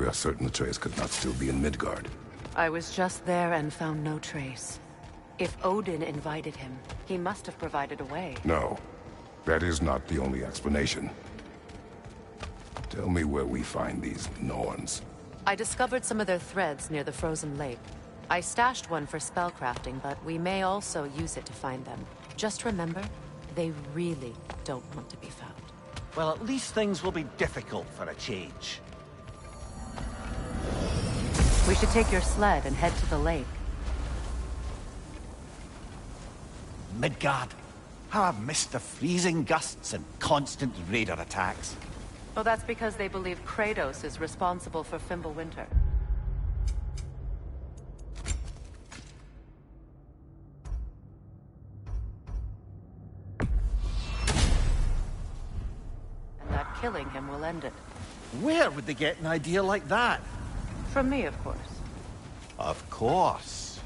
are certain Atreus could not still be in Midgard. I was just there and found no trace. If Odin invited him, he must have provided a way. No, that is not the only explanation. Tell me where we find these Norns. I discovered some of their threads near the frozen lake. I stashed one for spellcrafting, but we may also use it to find them. Just remember, they really don't want to be found. Well, at least things will be difficult for a change. We should take your sled and head to the lake. Midgard. How I've missed the freezing gusts and constant raider attacks. Oh, that's because they believe Kratos is responsible for Fimbulwinter. And that killing him will end it. Where would they get an idea like that? From me, of course. Of course.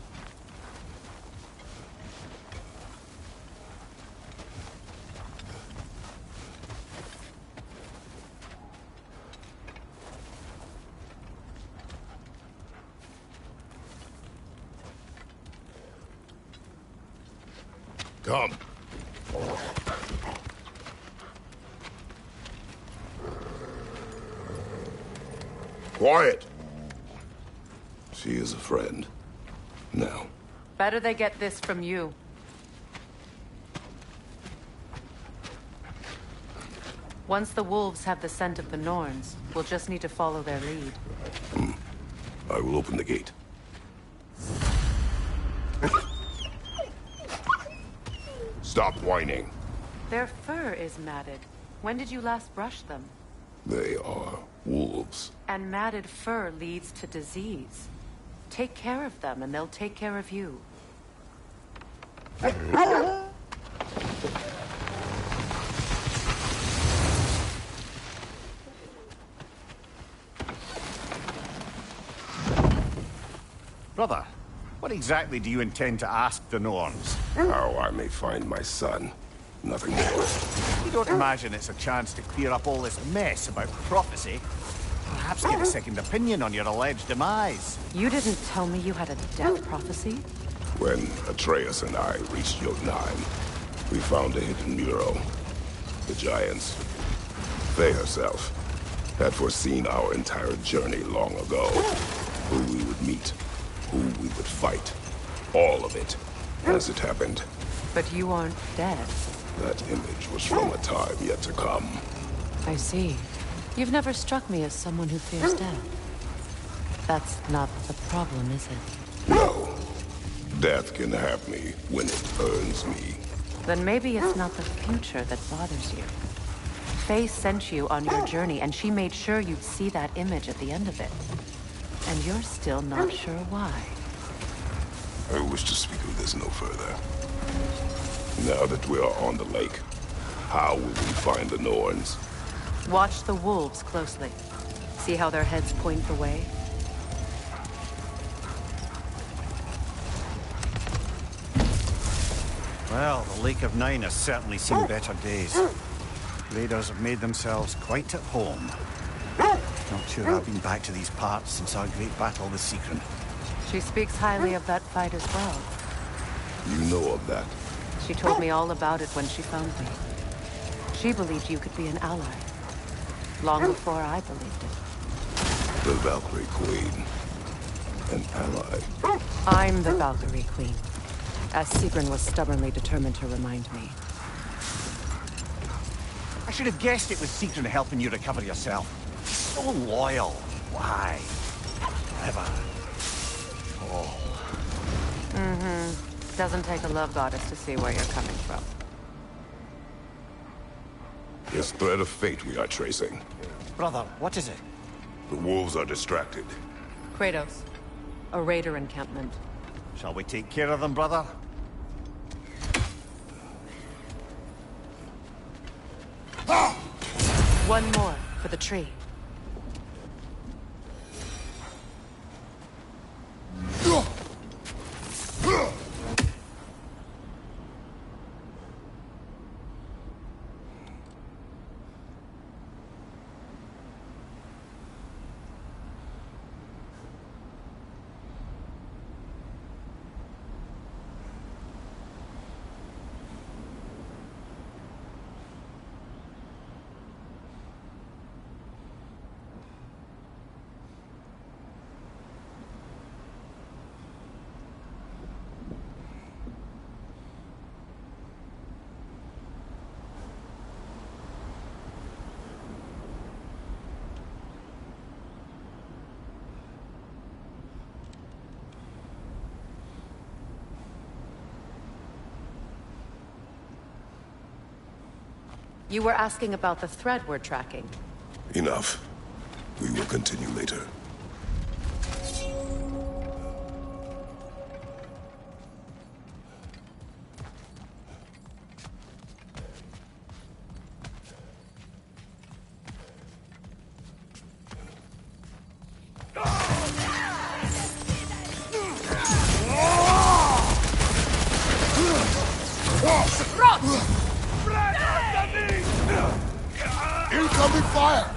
Come. Quiet. She is a friend. Now. Better they get this from you. Once the wolves have the scent of the Norns, we'll just need to follow their lead. I will open the gate. Stop whining. Their fur is matted. When did you last brush them? They are wolves. And matted fur leads to disease. Take care of them, and they'll take care of you. Brother, what exactly do you intend to ask the Norns? How I may find my son. Nothing more. You don't imagine it's a chance to clear up all this mess about prophecy? Perhaps get a second opinion on your alleged demise. You didn't tell me you had a death prophecy? When Atreus and I reached Jotunheim, we found a hidden mural. The giants, they herself, had foreseen our entire journey long ago. Who we would meet, who we would fight. All of it, as it happened. But you aren't dead. That image was from a time yet to come. I see. You've never struck me as someone who fears death. That's not the problem, is it? No. Death can have me when it earns me. Then maybe it's not the future that bothers you. Faye sent you on your journey, and she made sure you'd see that image at the end of it. And you're still not sure why. I wish to speak of this no further. Now that we are on the lake, how will we find the Norns? Watch the wolves closely. See how their heads point the way? Well, the Lake of Nine has certainly seen better days. Raiders have made themselves quite at home. Not sure I've been back to these parts since our great battle with Secret. She speaks highly of that fight as well. You know of that? She told me all about it when she found me. She believed you could be an ally. Long before I believed it. The Valkyrie Queen. An ally. I'm the Valkyrie Queen. As Sigrun was stubbornly determined to remind me. I should have guessed it was Secret helping you recover yourself. So loyal. Why? Never. Oh. Doesn't take a love goddess to see where you're coming from. This thread of fate we are tracing. Brother, what is it? The wolves are distracted. Kratos. A raider encampment. Shall we take care of them, brother? One more for the tree. You were asking about the thread we're tracking. Enough. We will continue later. Incoming fire!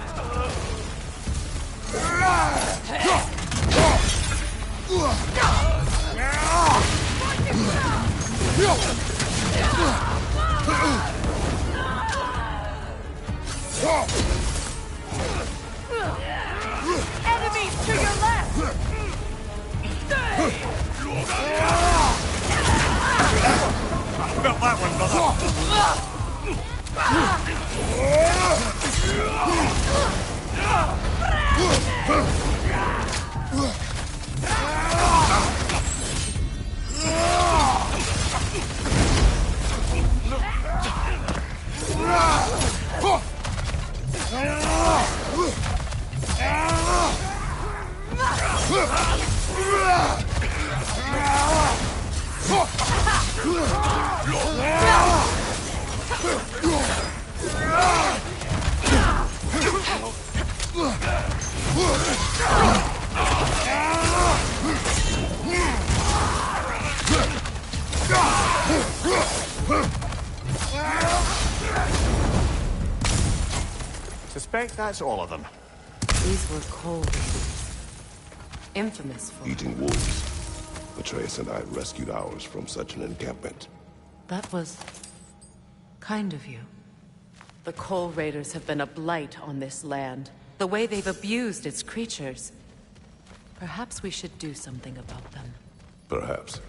Enemies to your left! Felt that one, brother. Suspect that's all of them. These were cold raiders. Infamous for... Eating wolves. Atreus and I rescued ours from such an encampment. That was... kind of you. The Coal Raiders have been a blight on this land. The way they've abused its creatures. Perhaps we should do something about them. Perhaps.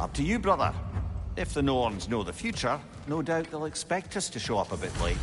Up to you, brother. If the Norns know the future, no doubt they'll expect us to show up a bit late.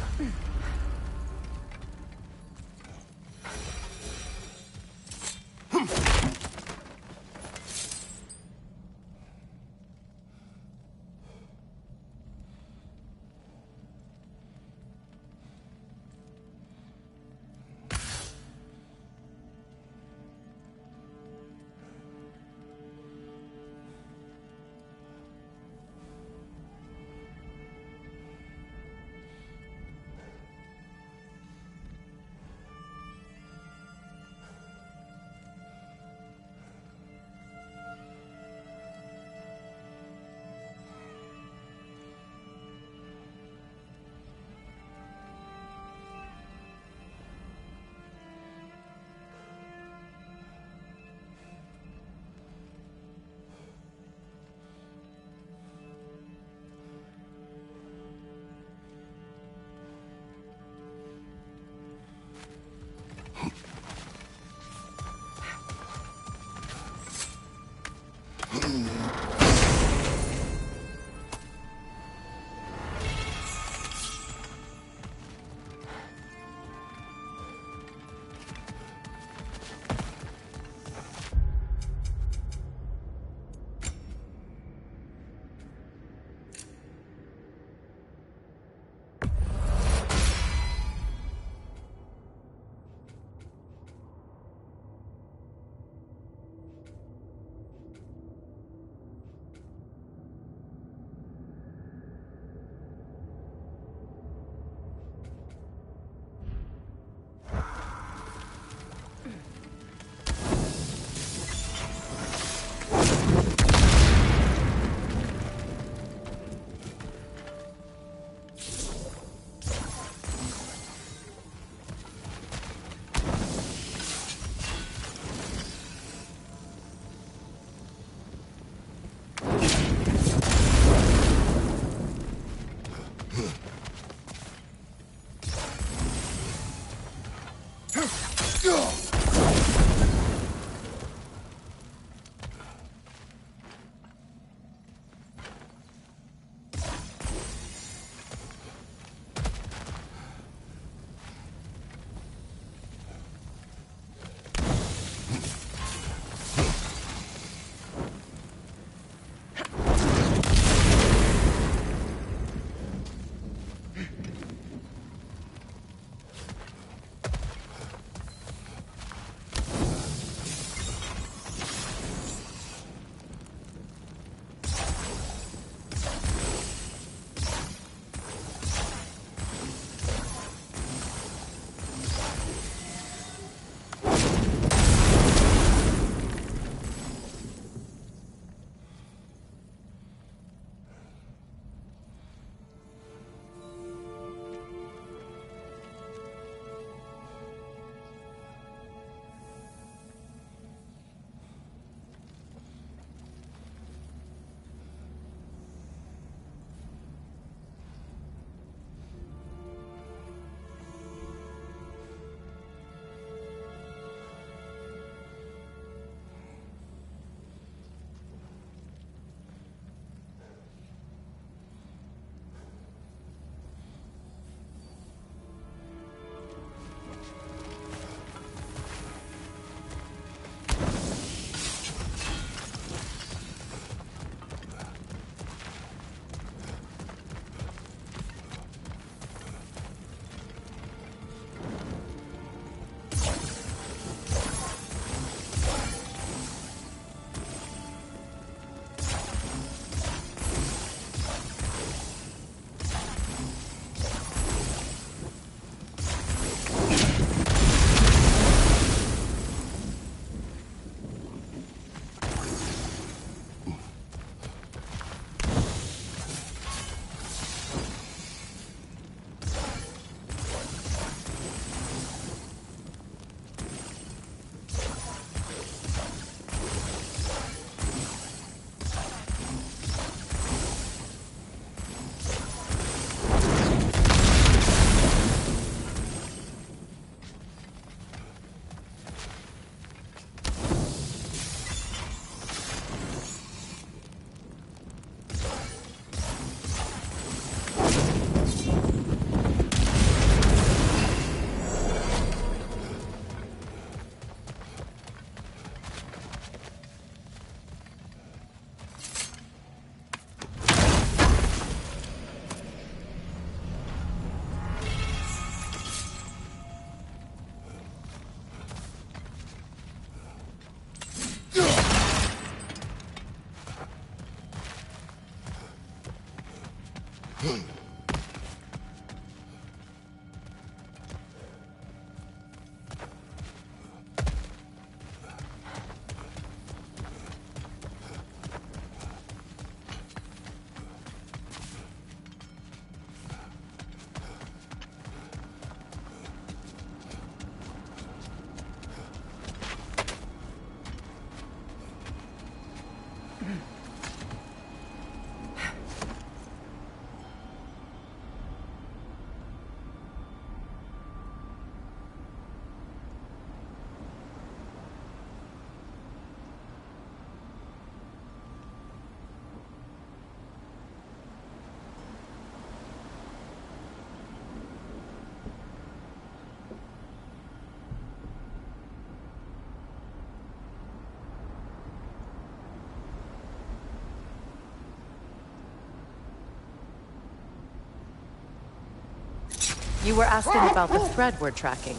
You were asking about the thread we're tracking.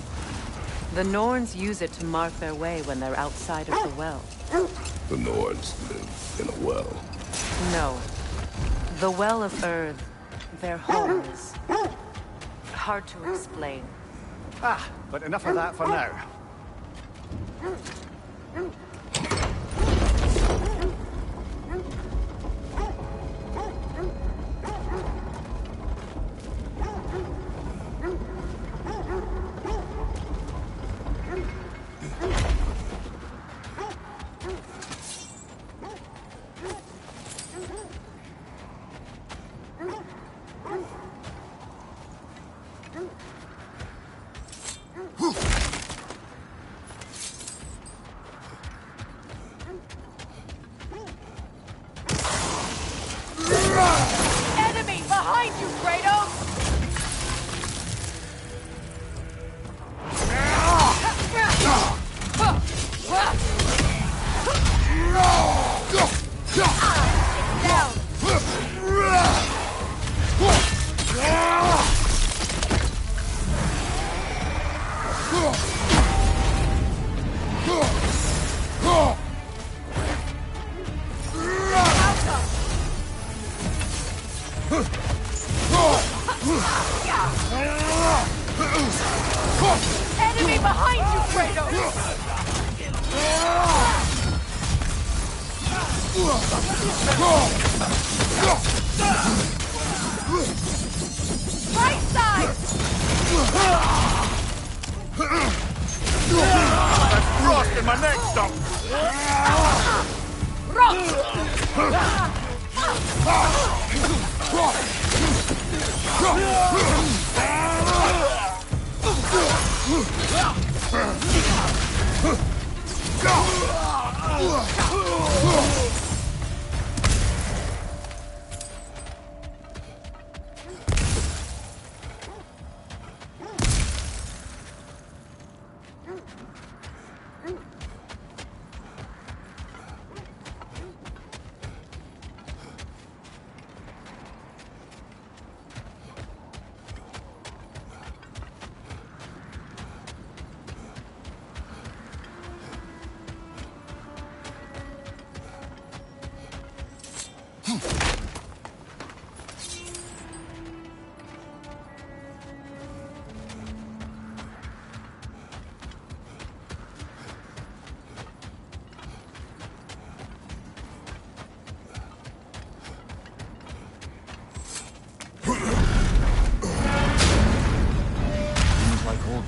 The Norns use it to mark their way when they're outside of the well. The Norns live in a well. No. The Well of Earth, their home is hard to explain. But enough of that for now. Enemy behind you, Kratos! Enemy behind you, Kratos! Right side! That's frost in my neck stump!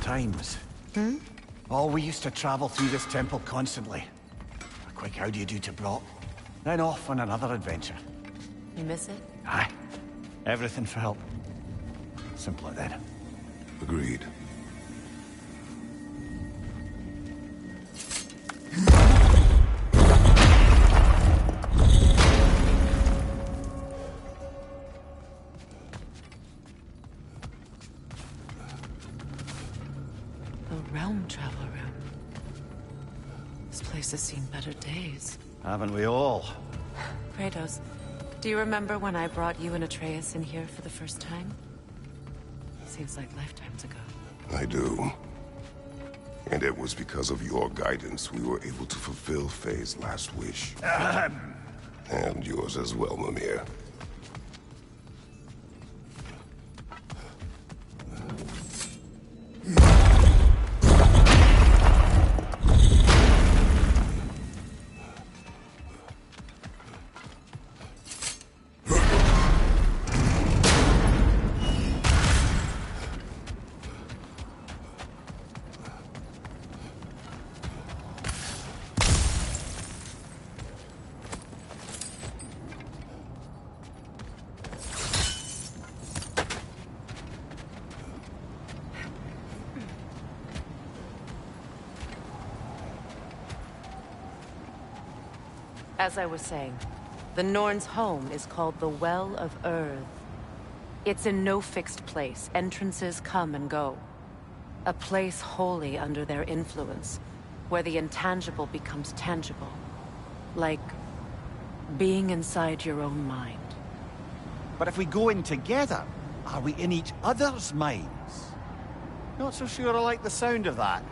Times. Oh, we used to travel through this temple constantly. A quick how do you do to Brock, then off on another adventure. You miss it? Aye. Everything for help. Simpler then. Agreed. Has seen better days. Haven't we all? Kratos, do you remember when I brought you and Atreus in here for the first time? Seems like lifetimes ago. I do. And it was because of your guidance we were able to fulfill Faye's last wish. And yours as well, Mimir. As I was saying, the Norns' home is called the Well of Earth. It's in no fixed place. Entrances come and go. A place wholly under their influence, where the intangible becomes tangible. Like being inside your own mind. But if we go in together, Are we in each other's minds? Not so sure I like the sound of that.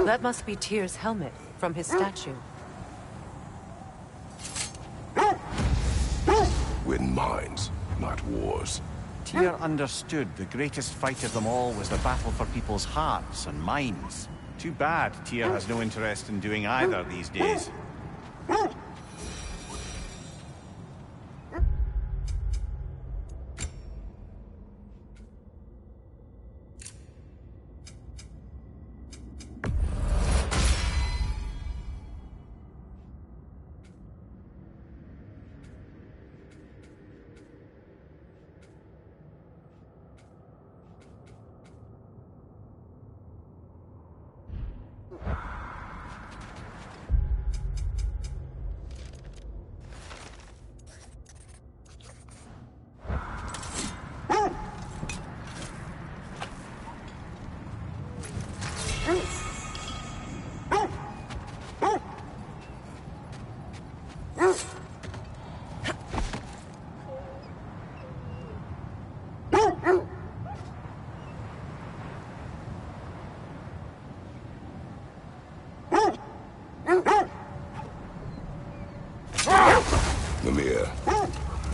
That must be Tyr's helmet from his statue. Win minds, not wars. Tyr understood the greatest fight of them all was the battle for people's hearts and minds. Too bad Tyr has no interest in doing either these days.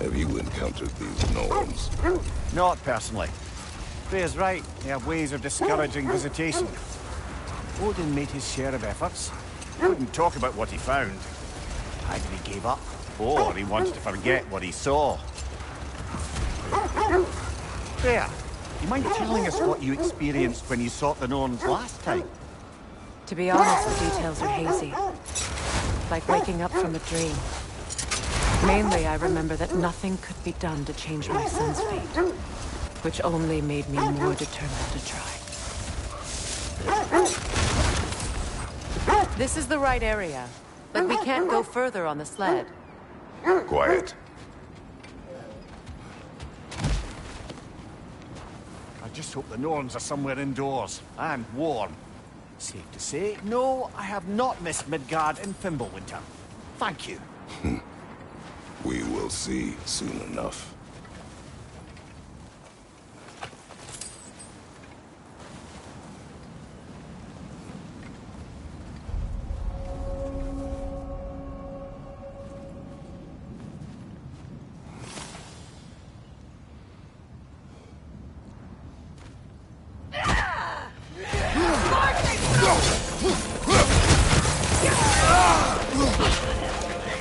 Have you encountered these Norns? Not personally. Freya's right. They have ways of discouraging visitation. Odin made his share of efforts. Wouldn't talk about what he found. Either he gave up, or he wanted to forget what he saw. Freya, you mind telling us what you experienced when you sought the Norns last time? To be honest, the details are hazy. Like waking up from a dream. Mainly, I remember that nothing could be done to change my son's fate, which only made me more determined to try. This is the right area, but we can't go further on the sled. Quiet. I just hope the Norns are somewhere indoors, and warm. Safe to say, no, I have not missed Midgard in Fimbulwinter. Thank you. We will see soon enough.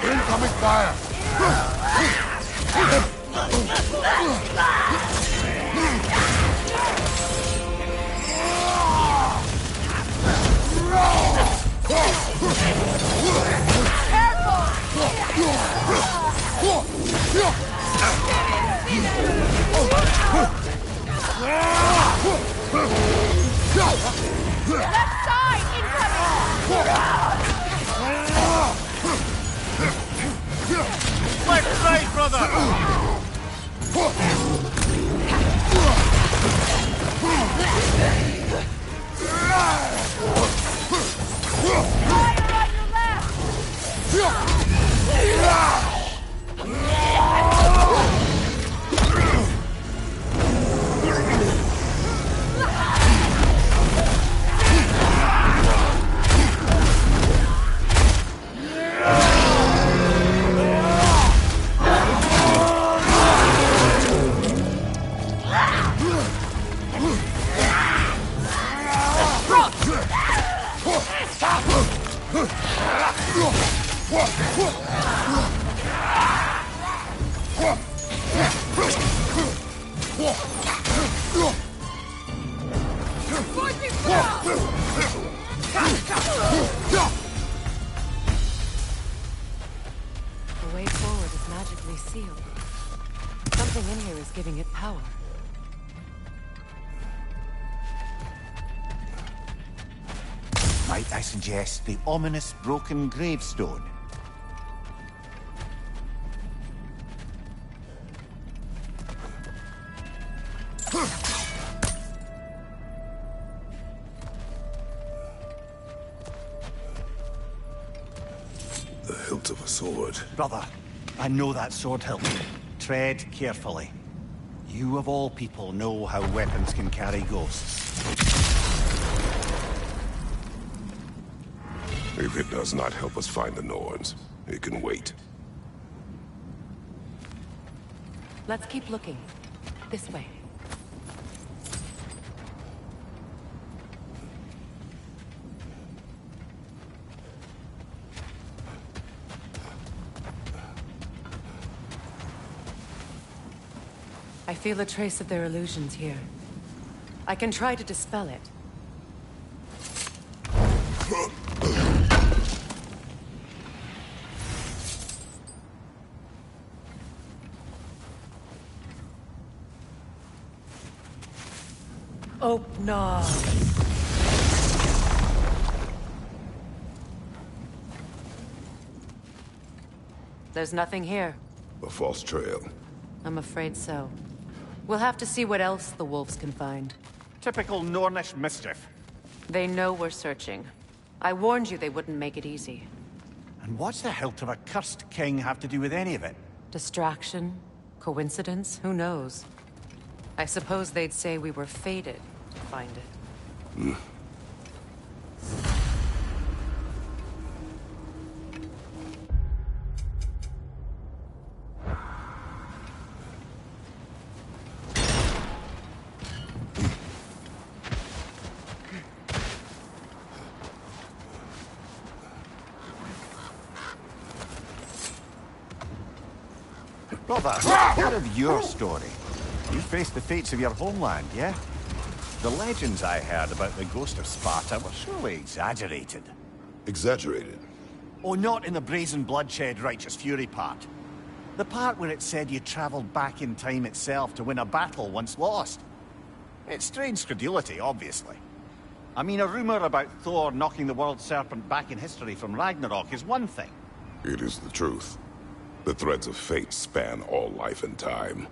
Incoming fire! Left side incoming! Left side, brother! Fire on your left! The way forward is magically sealed. Something in here is giving it power. Might I suggest the ominous broken gravestone? The hilt of a sword. Brother, I know that sword hilt. Tread carefully. You of all people know how weapons can carry ghosts. If it does not help us find the Norns, it can wait. Let's keep looking. This way. I feel a trace of their illusions here. I can try to dispel it. Oh, no. There's nothing here. A false trail. I'm afraid so. We'll have to see what else the wolves can find. Typical Nornish mischief. They know we're searching. I warned you they wouldn't make it easy. And what's the hilt of a cursed king have to do with any of it? Distraction? Coincidence? Who knows? I suppose they'd say we were fated to find it. Brother, what of your story? You faced the fates of your homeland, yeah? The legends I heard about the ghost of Sparta were surely exaggerated. Exaggerated? Oh, not in the brazen bloodshed righteous fury part. The part where it said you traveled back in time itself to win a battle once lost. It's strange credulity, obviously. I mean, a rumor about Thor knocking the world serpent back in history from Ragnarok is one thing. It is the truth. The threads of fate span all life and time.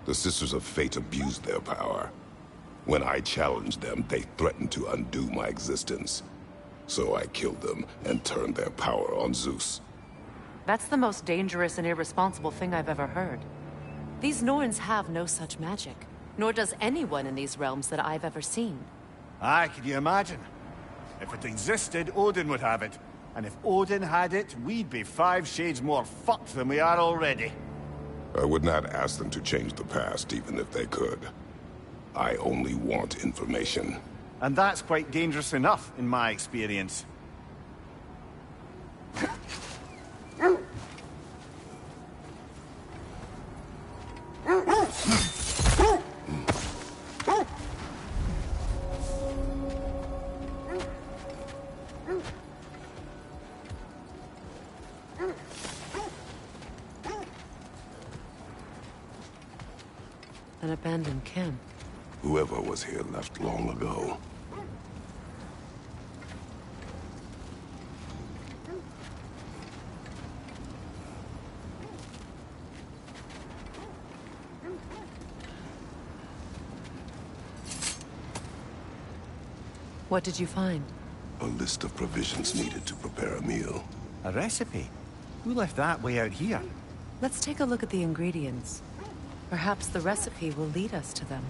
The Sisters of Fate abused their power. When I challenged them, they threatened to undo my existence. So I killed them and turned their power on Zeus. That's the most dangerous and irresponsible thing I've ever heard. These Norns have no such magic, nor does anyone in these realms that I've ever seen. Aye, can you imagine? If it existed, Odin would have it. And if Odin had it, we'd be 5 shades more fucked than we are already. I would not ask them to change the past, even if they could. I only want information. And that's quite dangerous enough, in my experience. An abandoned camp. Whoever was here left long ago. What did you find? A list of provisions needed to prepare a meal. A recipe? Who left that way out here? Let's take a look at the ingredients. Perhaps the recipe will lead us to them.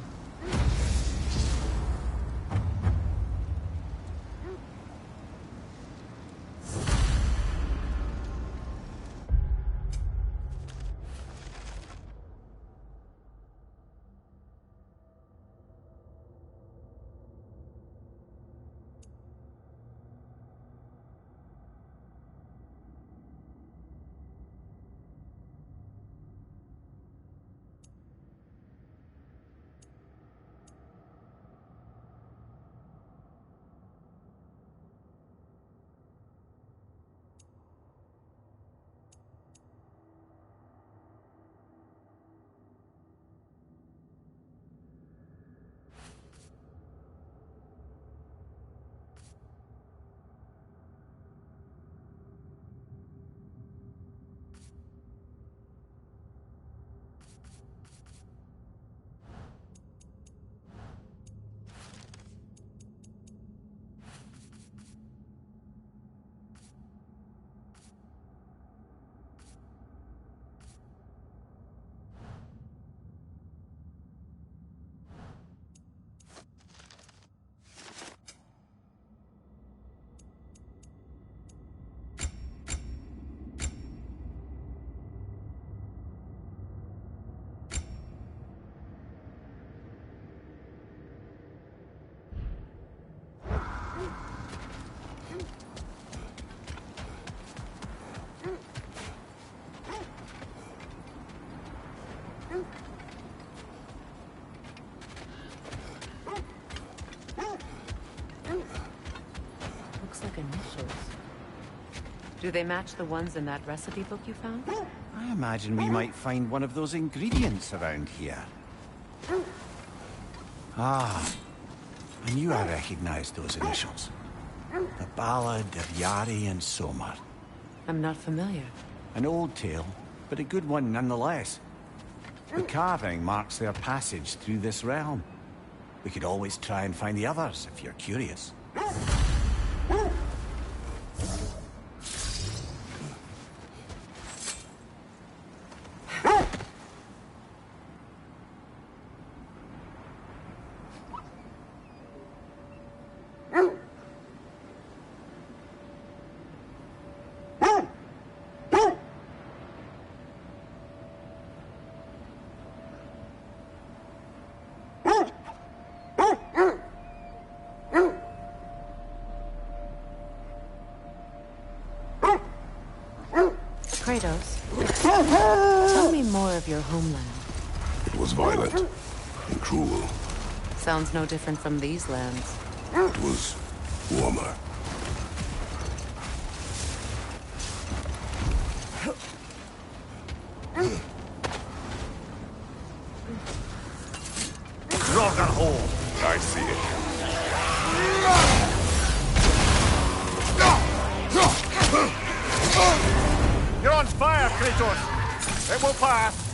Do they match the ones in that recipe book you found? I imagine we might find one of those ingredients around here. Ah, I knew I recognized those initials. The Ballad of Yari and Somar. I'm not familiar. An old tale, but a good one nonetheless. The carving marks their passage through this realm. We could always try and find the others if you're curious. Kratos, tell me more of your homeland. It was violent and cruel. Sounds no different from these lands. It was warmer. Ragnarok! I see it. You're on fire, Kratos! It will pass!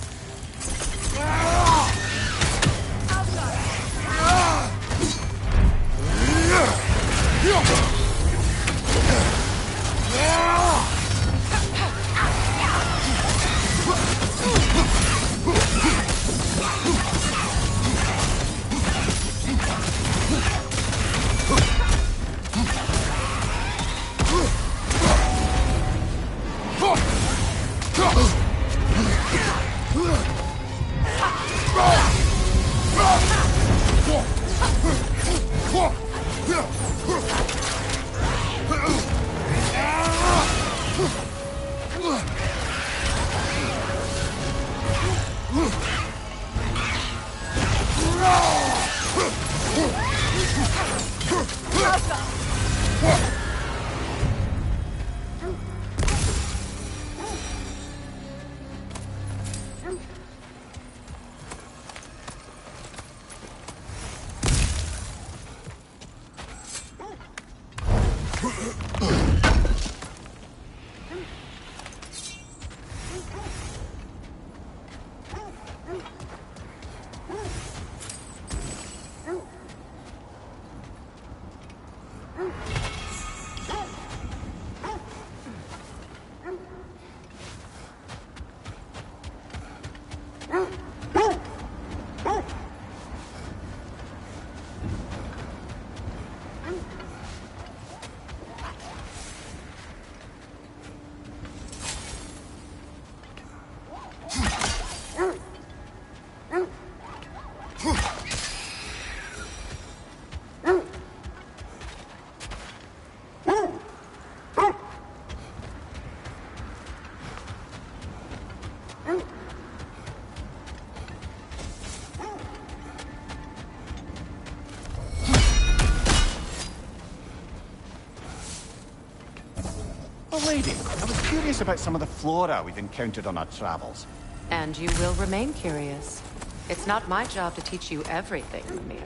Lady, I was curious about some of the flora we've encountered on our travels. And you will remain curious. It's not my job to teach you everything, Mimir.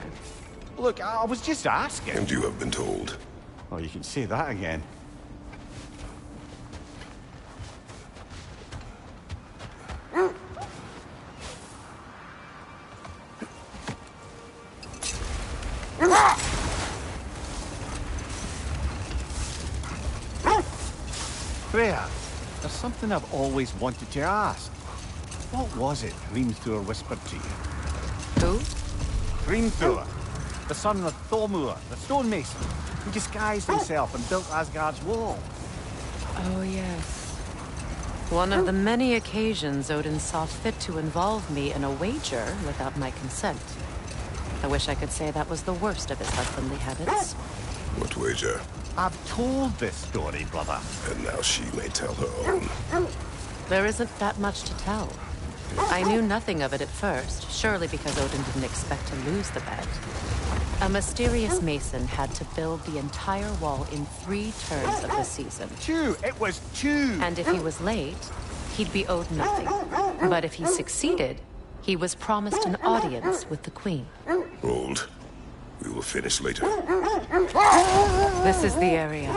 Look, I was just asking. And you have been told. Oh, you can say that again. Freya, there's something I've always wanted to ask. What was it Hrimthur whispered to you? Who? Hrimthur, the son of Thormur, the stonemason, who disguised himself and built Asgard's wall. Oh, yes. One of the many occasions Odin saw fit to involve me in a wager without my consent. I wish I could say that was the worst of his husbandly habits. What wager? I've told this story, brother. And now she may tell her own. There isn't that much to tell. I knew nothing of it at first, surely because Odin didn't expect to lose the bet. A mysterious mason had to build the entire wall in 3 turns of the season. 2! It was 2! And if he was late, he'd be owed nothing. But if he succeeded, he was promised an audience with the queen. Hold. We will finish later. This is the area.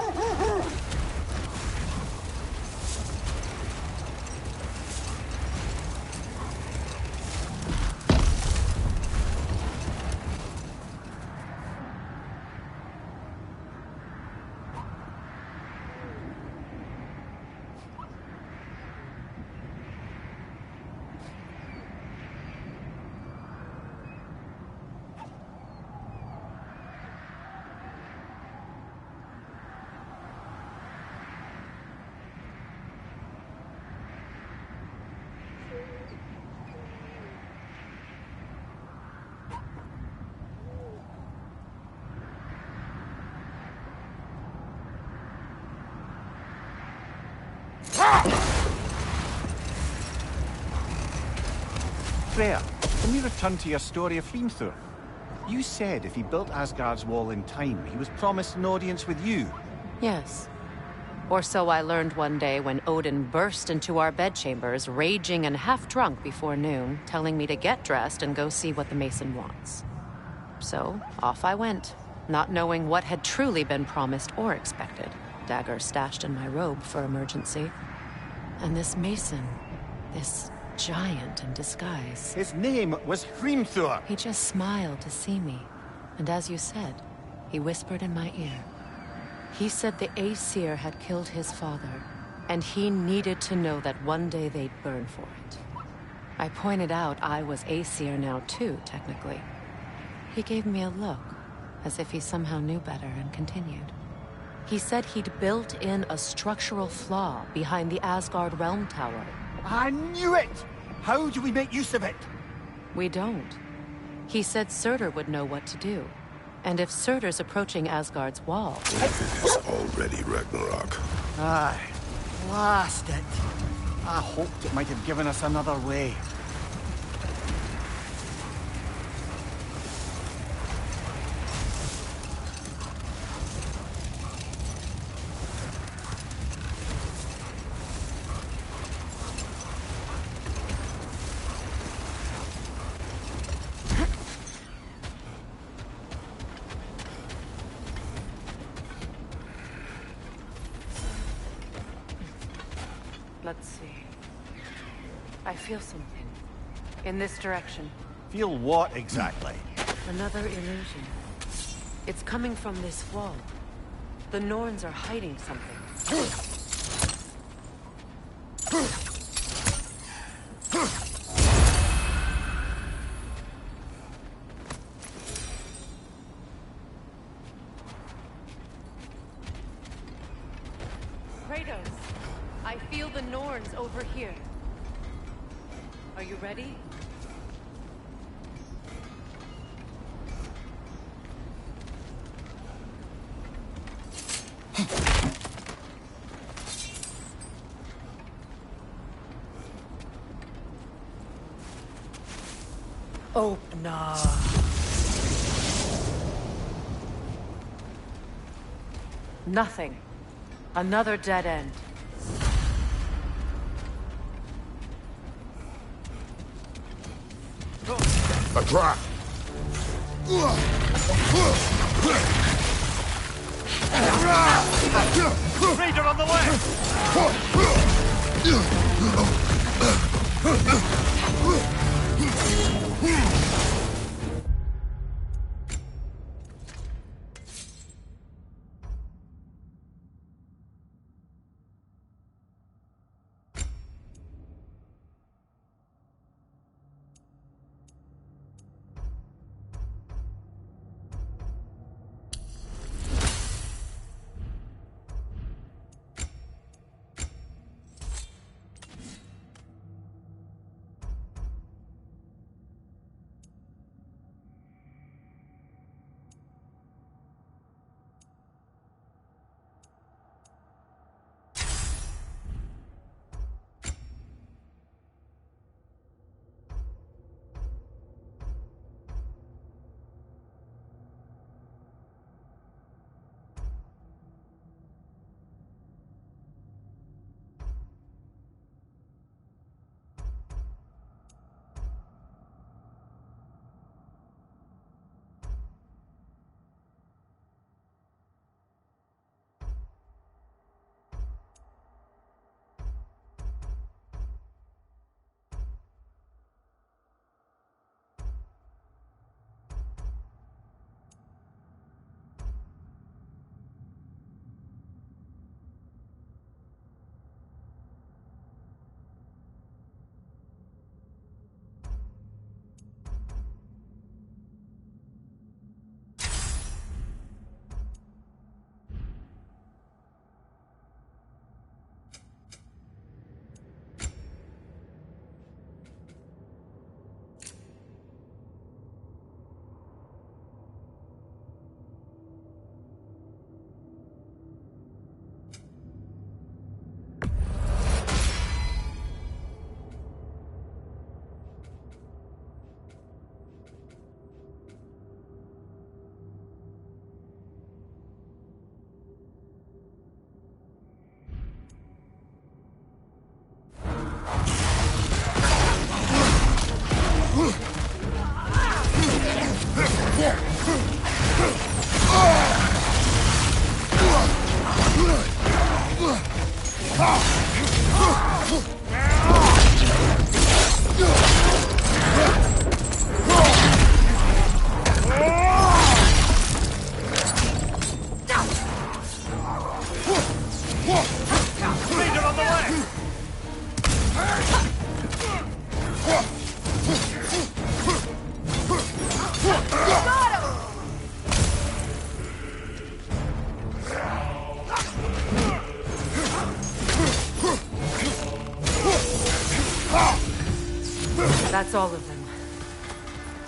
Freya, can we return to your story of Hrimthur? You said if he built Asgard's wall in time, he was promised an audience with you. Yes. Or so I learned one day when Odin burst into our bedchambers, raging and half-drunk before noon, telling me to get dressed and go see what the mason wants. So, off I went, not knowing what had truly been promised or expected. Dagger stashed in my robe for emergency. And this mason, this giant in disguise. His name was Hrimthur. He just smiled to see me. And as you said, he whispered in my ear. He said the Aesir had killed his father, and he needed to know that one day they'd burn for it. I pointed out I was Aesir now too, technically. He gave me a look, as if he somehow knew better, and continued. He said he'd built in a structural flaw behind the Asgard Realm Tower. I knew it! How do we make use of it? We don't. He said Surtur would know what to do. And if Surtur's approaching Asgard's wall... It is already Ragnarok. Aye. Blast it. I hoped it might have given us another way. Let's see. I feel something. In this direction. Feel what exactly? Another illusion. It's coming from this wall. The Norns are hiding something. Kratos, I feel the Norns over here. Are you ready? Open up. Nothing. Another dead end. A trap! Raider on the left! That's all of them.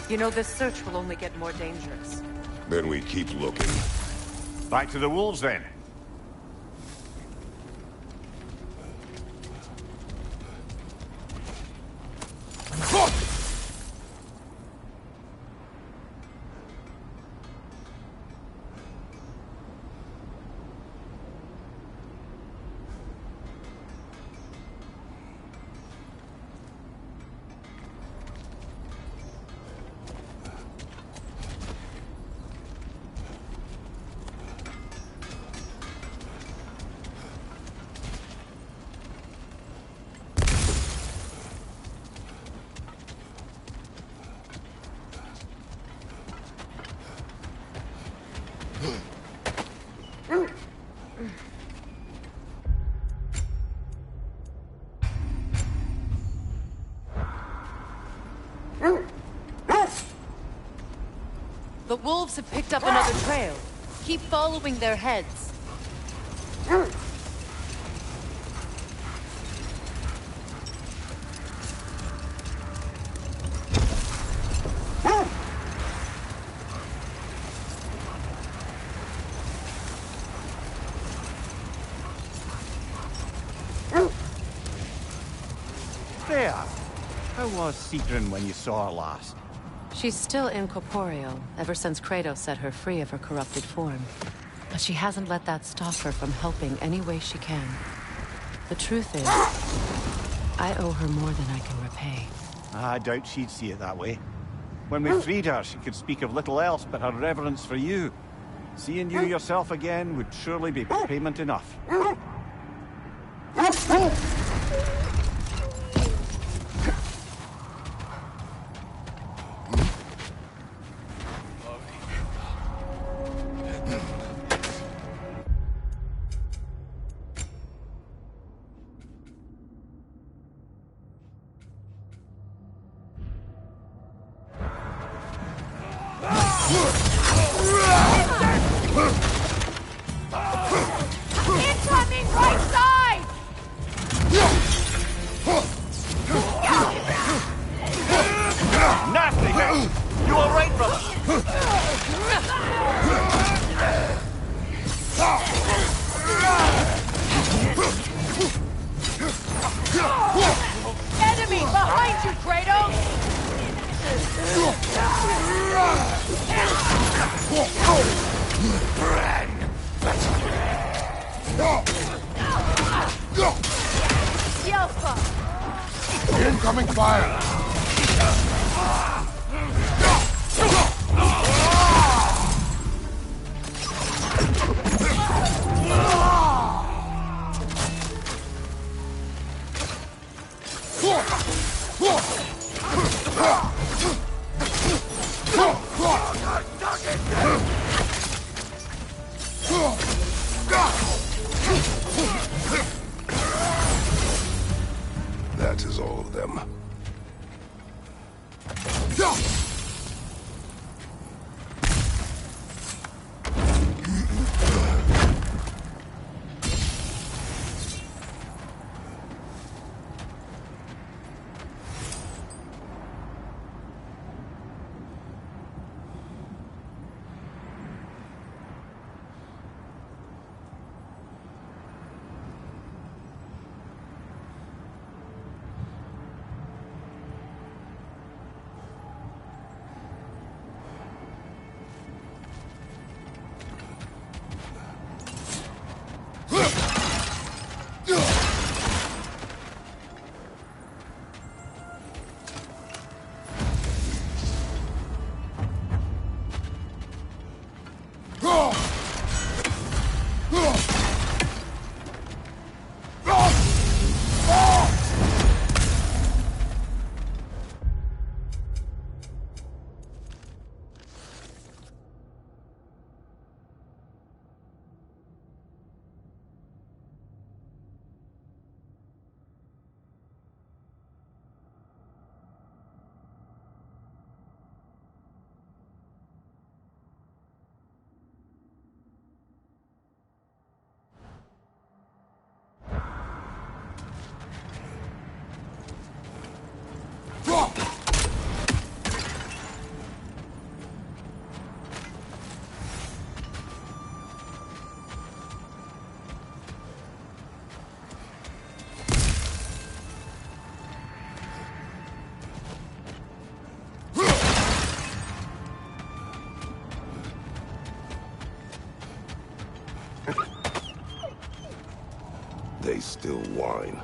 You know, this search will only get more dangerous. Then we keep looking. Back to the wolves, then. The wolves have picked up another trail. Keep following their heads. There. How was Sigrun when you saw her last? She's still incorporeal, ever since Kratos set her free of her corrupted form. But she hasn't let that stop her from helping any way she can. The truth is, I owe her more than I can repay. I doubt she'd see it that way. When we freed her, she could speak of little else but her reverence for you. Seeing you yourself again would surely be payment enough. Incoming right side! Nasty bitch! You alright, brother? Enemy behind you, Kratos! Yelpa! Incoming fire! That is all of them. still whine.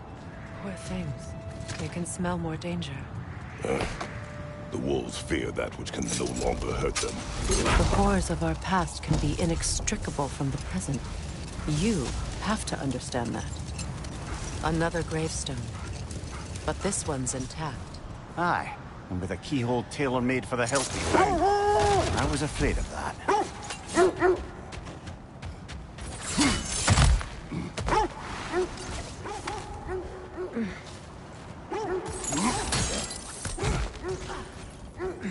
Poor things. They can smell more danger. The wolves fear that which can no longer hurt them. The horrors of our past can be inextricable from the present. You have to understand that. Another gravestone. But this one's intact. Aye, and with a keyhole tailor-made for the hilt we found. I was afraid of that.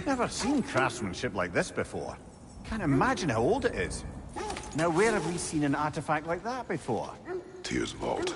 Never seen craftsmanship like this before. Can't imagine how old it is. Now, where have we seen an artifact like that before? Tyr's vault.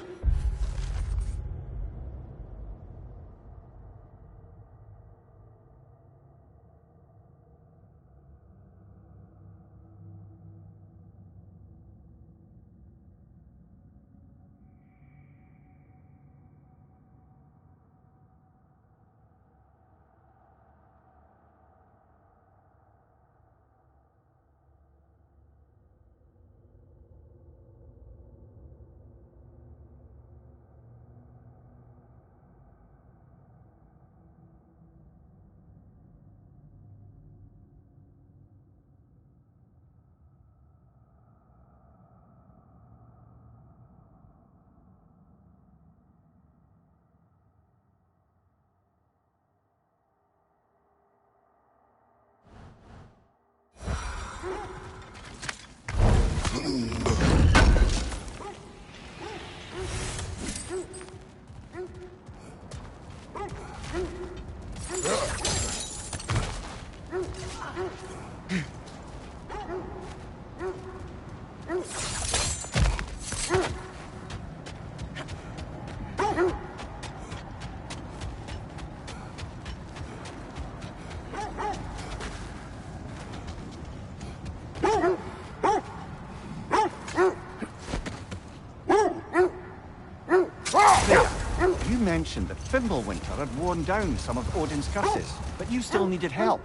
You mentioned that Fimbulwinter had worn down some of Odin's curses, but you still needed help.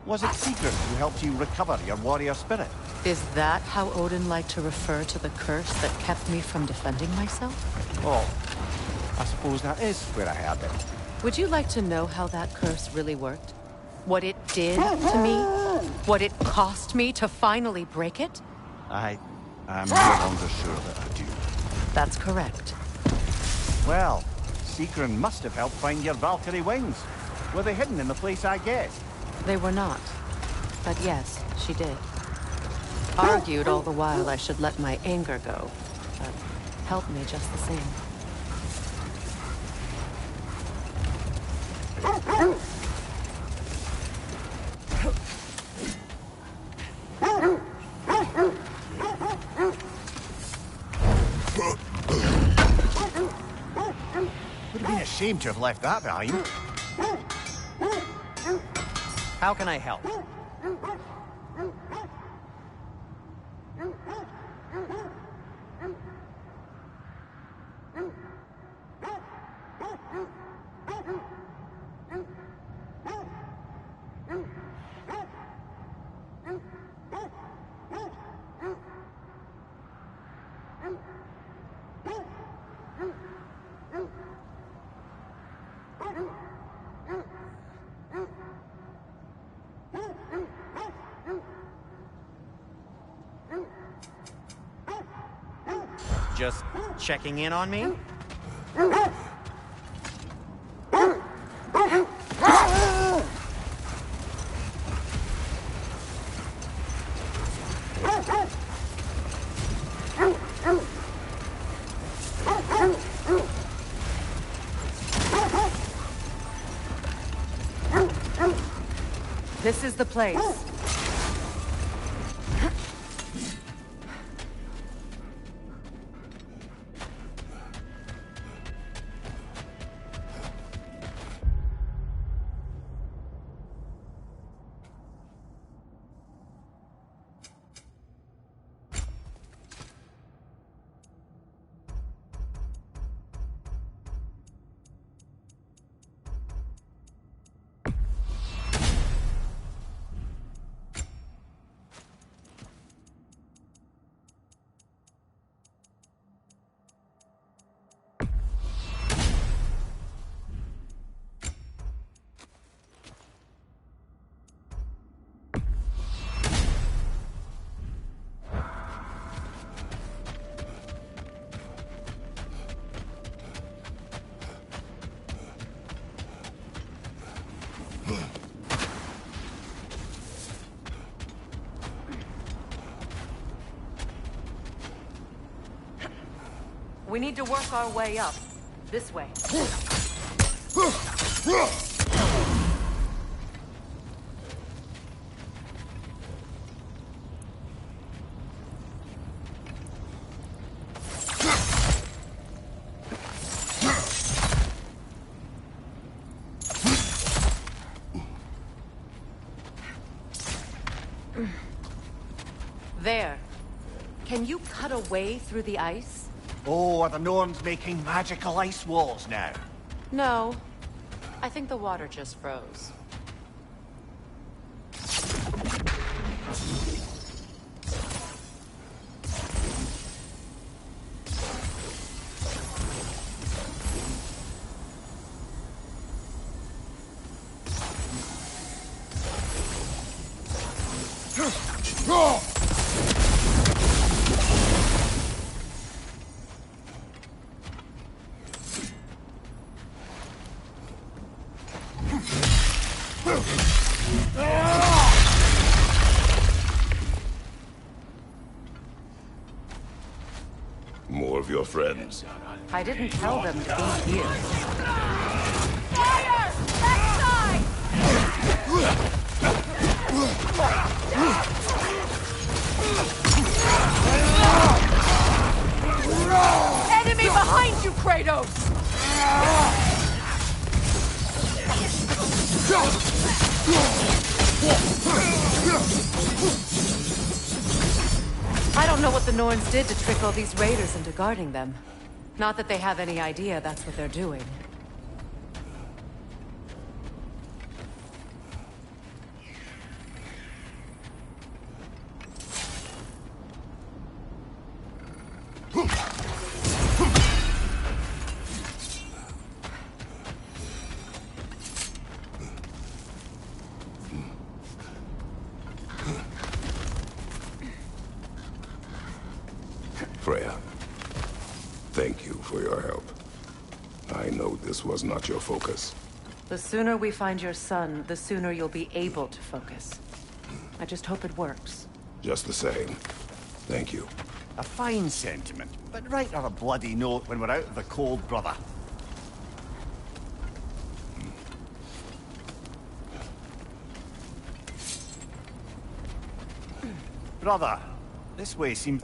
Was it Sigurd who helped you recover your warrior spirit? Is that how Odin liked to refer to the curse that kept me from defending myself? Oh, I suppose that is where I heard it. Would you like to know how that curse really worked? What it did to me? What it cost me to finally break it? I'm no longer sure that I do. That's correct. Well, Sigrun must have helped find your Valkyrie wings. Were they hidden in the place I guessed? They were not. But yes, she did. Argued all the while I should let my anger go, but helped me just the same. Would have been a shame to have left that behind. How can I help? Just checking in on me? This is the place. We need to work our way up. This way. There. Can you cut a way through the ice? Oh, are the Norns making magical ice walls now? No. I think the water just froze. More of your friends. I didn't tell them to be here. Fire! Backside! Enemy behind you, Kratos! I don't know what the Norns did to trick all these raiders into guarding them. Not that they have any idea that's what they're doing. Freya, thank you for your help. I know this was not your focus. The sooner we find your son, the sooner you'll be able to focus. I just hope it works. Just the same, thank you. A fine sentiment, but write her a bloody note when we're out of the cold, brother. Brother, this way seems...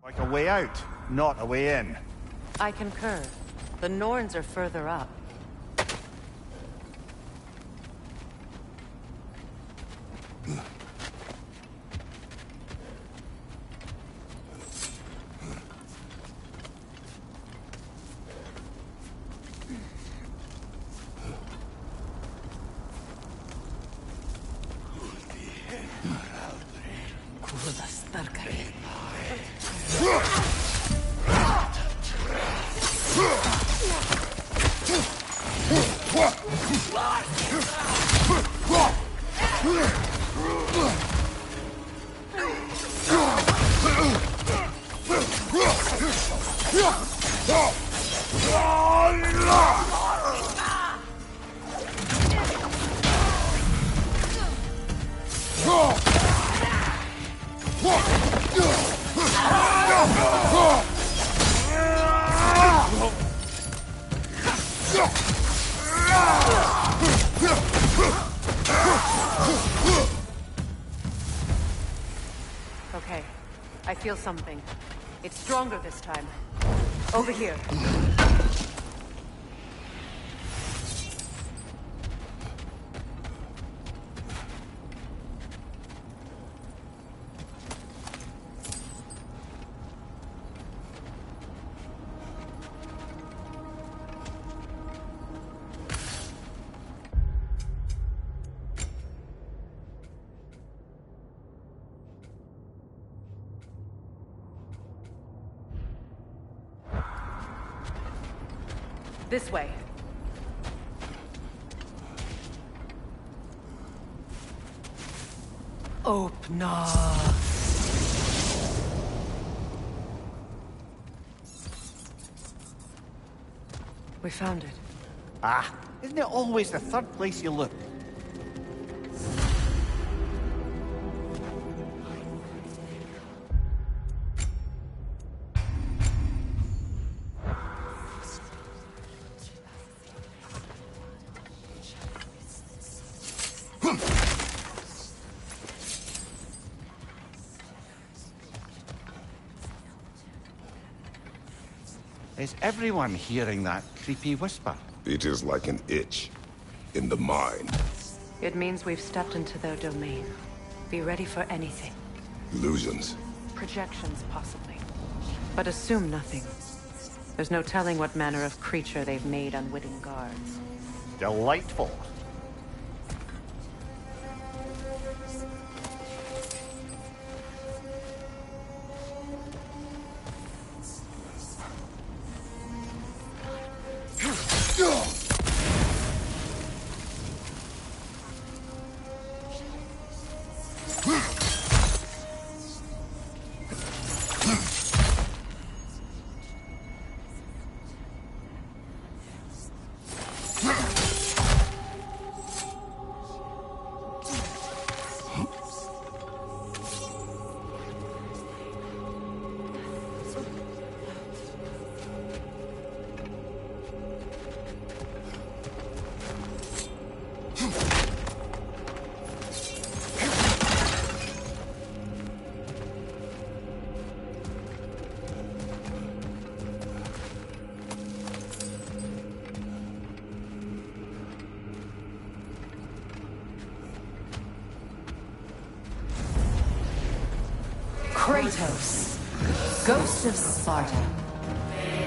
like a way out, not a way in. I concur. The Norns are further up. Okay, I feel something. It's stronger this time. Over here. This way. Open. We found it. Ah, isn't it always the third place you look? Is everyone hearing that creepy whisper? It is like an itch in the mind. It means we've stepped into their domain. Be ready for anything. Illusions. Projections, possibly. But assume nothing. There's no telling what manner of creature they've made unwitting guards. Delightful. Kratos, ghost of Sparta,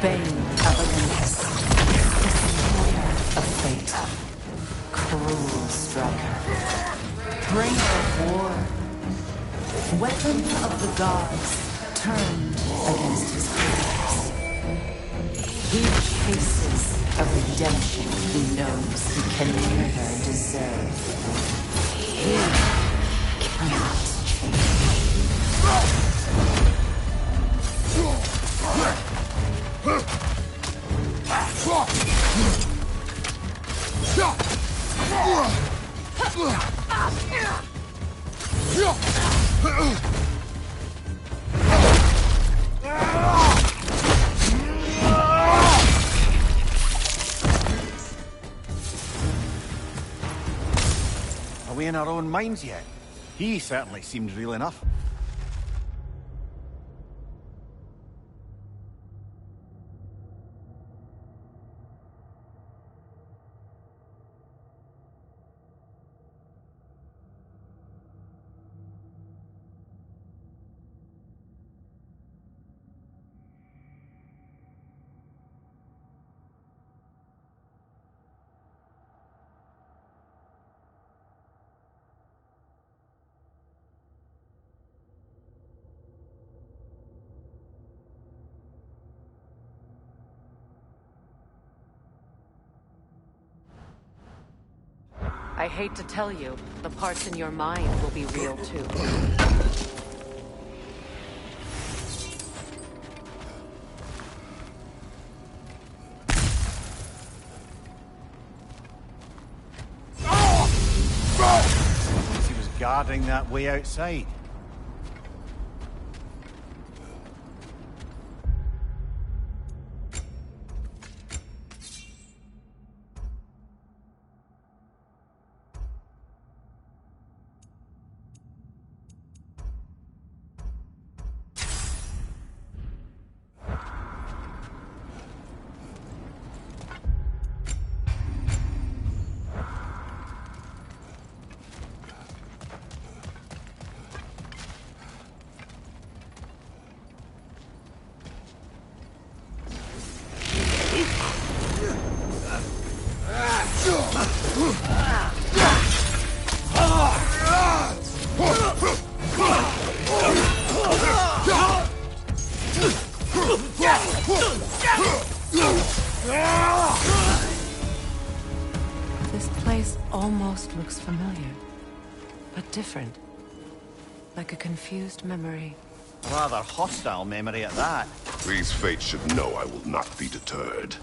bane of Olympus, destroyer of fate, cruel striker, bringer of war, weapon of the gods turned against his creators. He chases a redemption he knows he can never deserve. He cannot change. Are we in our own minds yet? He certainly seems real enough. I hate to tell you, the parts in your mind will be real too. He was guarding that way outside. This place almost looks familiar, but different. Like a confused memory. Rather hostile memory at that. These fates should know I will not be deterred.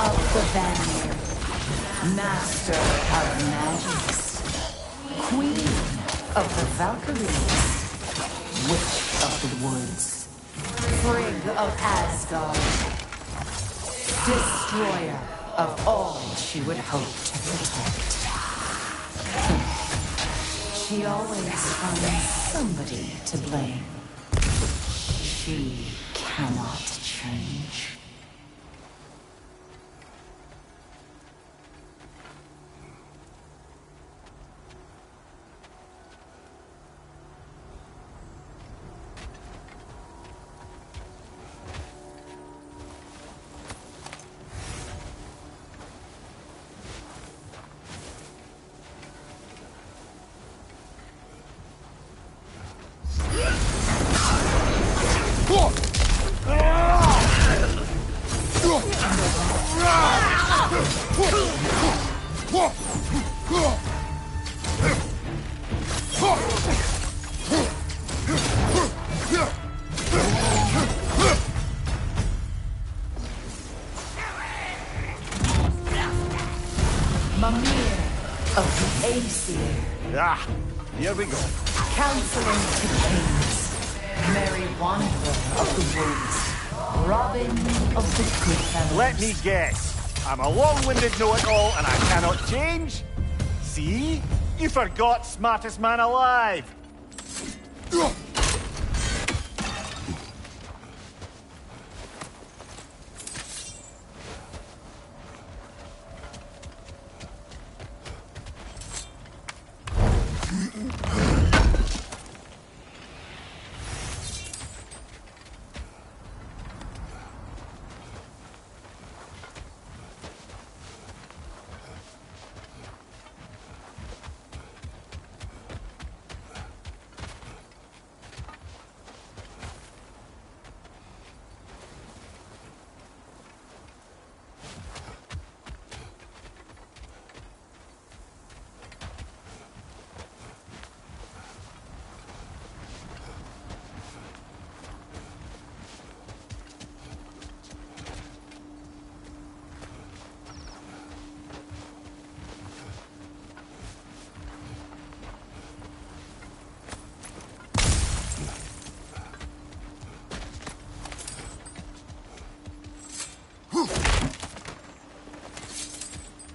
Of the Vanir, master of magics, queen of the Valkyries, witch of the woods, Frigg of Asgard, destroyer of all she would hope to protect. She always finds somebody to blame. She cannot change. Mimir of the Aesir. Ah, here we go. Counseling to kings, Merry Wanderer of the woods, Robin of the Goodfellas. Let me guess. I'm a long-winded know-it-all and I cannot change? See? You forgot smartest man alive.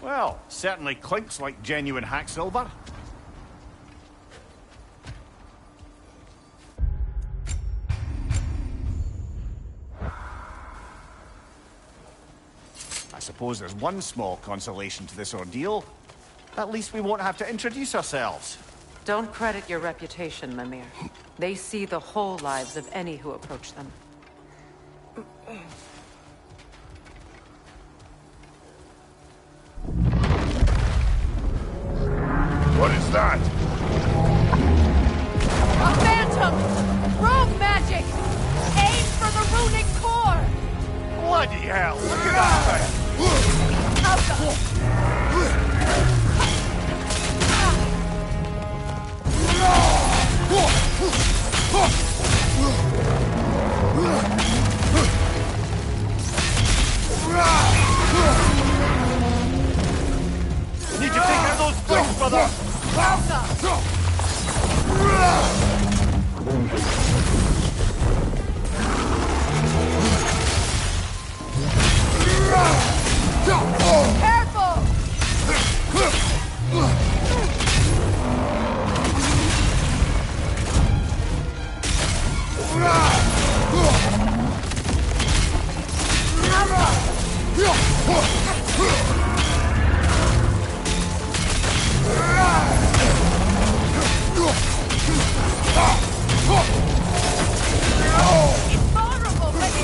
Well, certainly clinks like genuine hack silver. I suppose there's one small consolation to this ordeal. At least we won't have to introduce ourselves. Don't credit your reputation, Mimir. They see the whole lives of any who approach them. What is that? A phantom! Rogue magic! Aim for the runic core! Bloody hell! Look at that thing! Need to take out those things, brother! Vulnerable, let me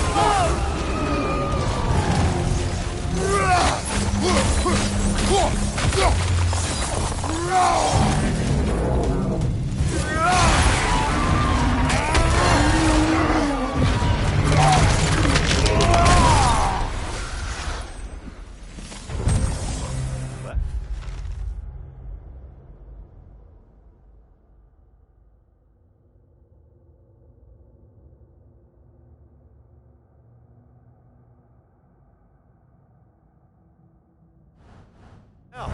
Well,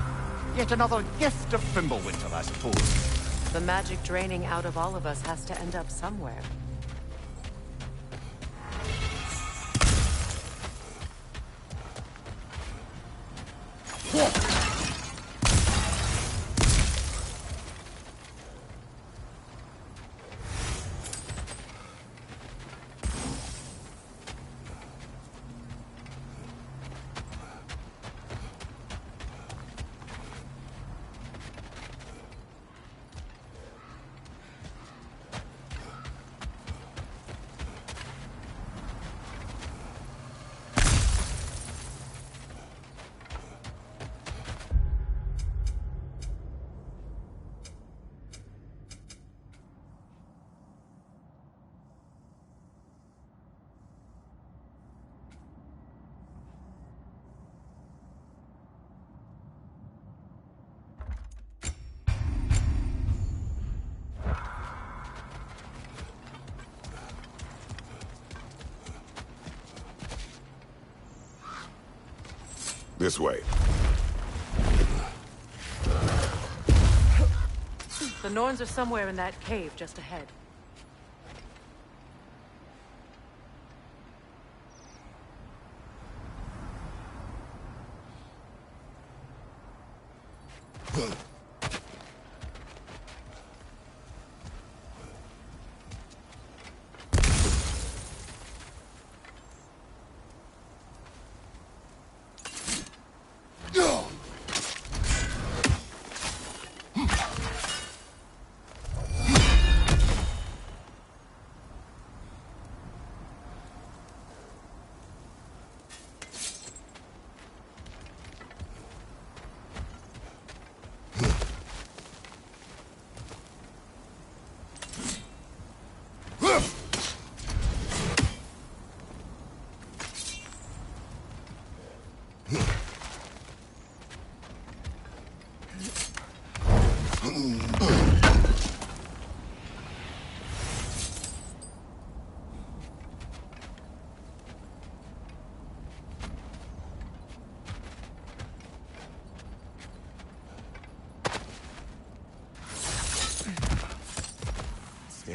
yet another gift of Fimbulwinter, I suppose. The magic draining out of all of us has to end up somewhere. This way. The Norns are somewhere in that cave just ahead.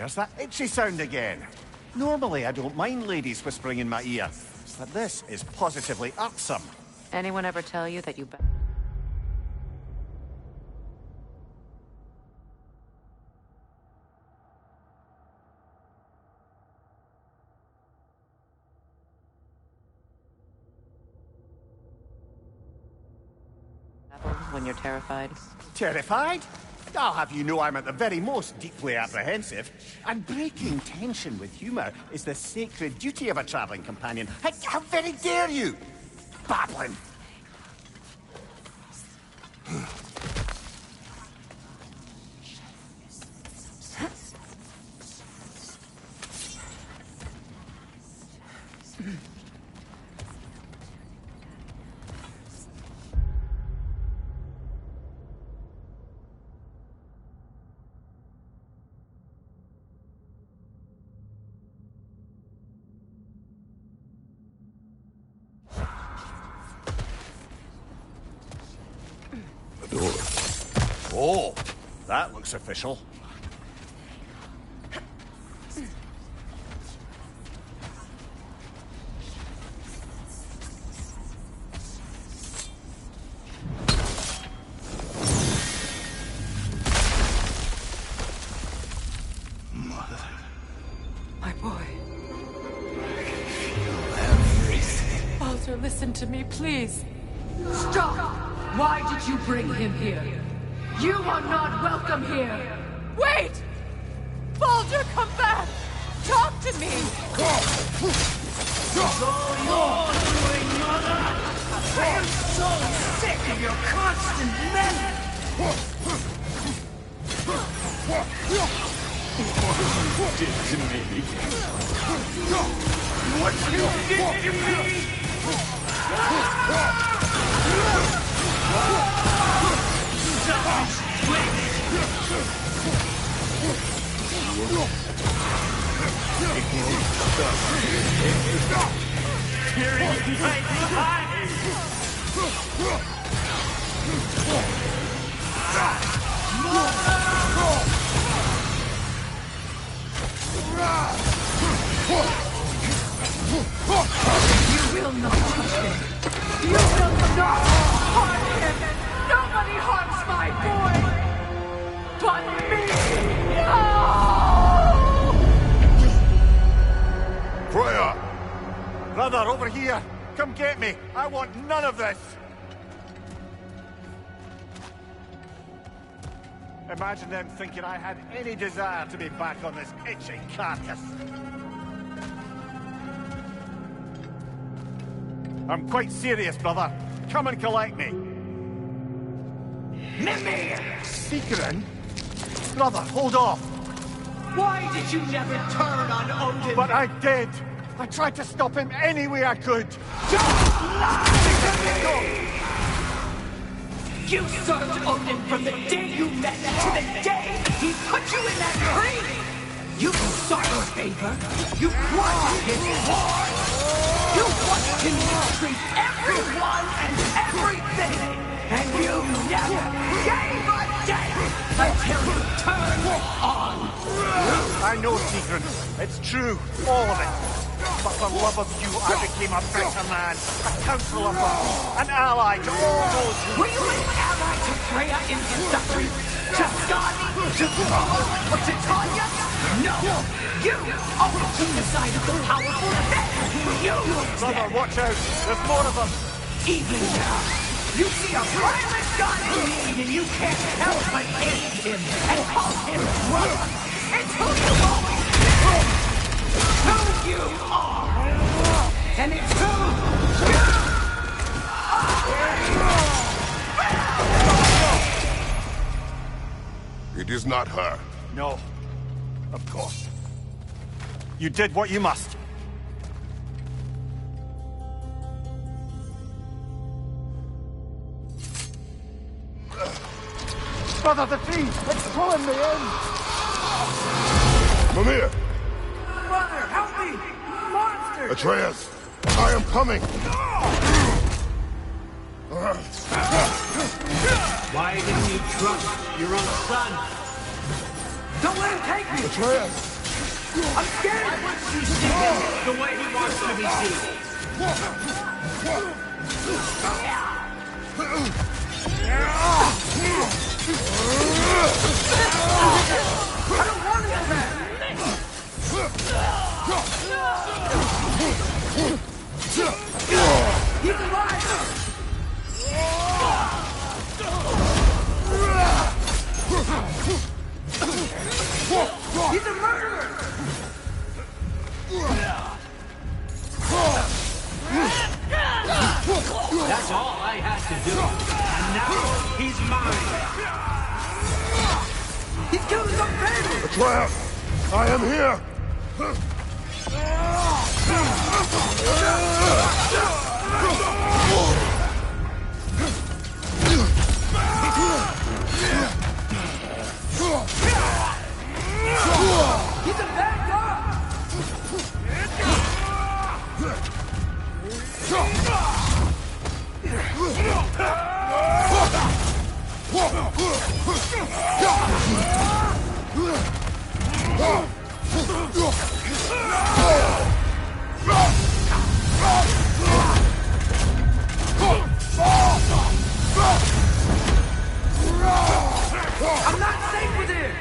There's that itchy sound again. Normally, I don't mind ladies whispering in my ear, but this is positively irksome. Anyone ever tell you that you... when you're terrified? Terrified? I'll have you know I'm at the very most deeply apprehensive. And breaking tension with humour is the sacred duty of a travelling companion. How very dare you! Babbling! Oh, that looks official. My boy. listen to me, please. Stop! Why did you bring him here? You are not welcome here! Wait! Baldur, come back! Talk to me! It's all your doing, Mother! I am so sick of your constant meddling! What you did to me? What you did to me! You will not touch him! You will not harm him! Nobody harms my boy! But me! No! Freya! Brother, over here! Come get me! I want none of this! Imagine them thinking I had any desire to be back on this itching carcass. I'm quite serious, brother. Come and collect me. Mimir! Secret? Brother, hold off! Why did you never turn on Odin? But I did! I tried to stop him any way I could! Don't lie to me! You served Odin from the day you met him to the day he put you in that tree! You sought his favor, you wanted his war, you watched him mistreat everyone and everything, and you never gave a damn until you turned on! I know, Secret. It's true, all of it. But for love of you, I became a better man, a counselor, an ally to all those who... Were you an ally to Freya in Suffering? To Skadi? To Thor? Or to Tanya? No! You always took the side of the powerful. You! Brother, watch out! There's more of them! Even now, you see a violent god in need and you can't help but hate him and call him brother. It's who you always been! Who you are! And it's who you are! It is not her. No. Of course. You did what you must. Brother, the tree! It's pulling me in! Mimir! Brother, help me! Monster! Atreus! I am coming! Why didn't you trust your own son? Don't let him take me! Atreus! I'm scared! Why wouldn't you see him the way he wants to be seen? I don't want him back! He's alive! He's a murderer! That's all I had to do. And now he's mine. He's killed his own family! Atreus! I am here! He's a bad guy! I'm not safe with him!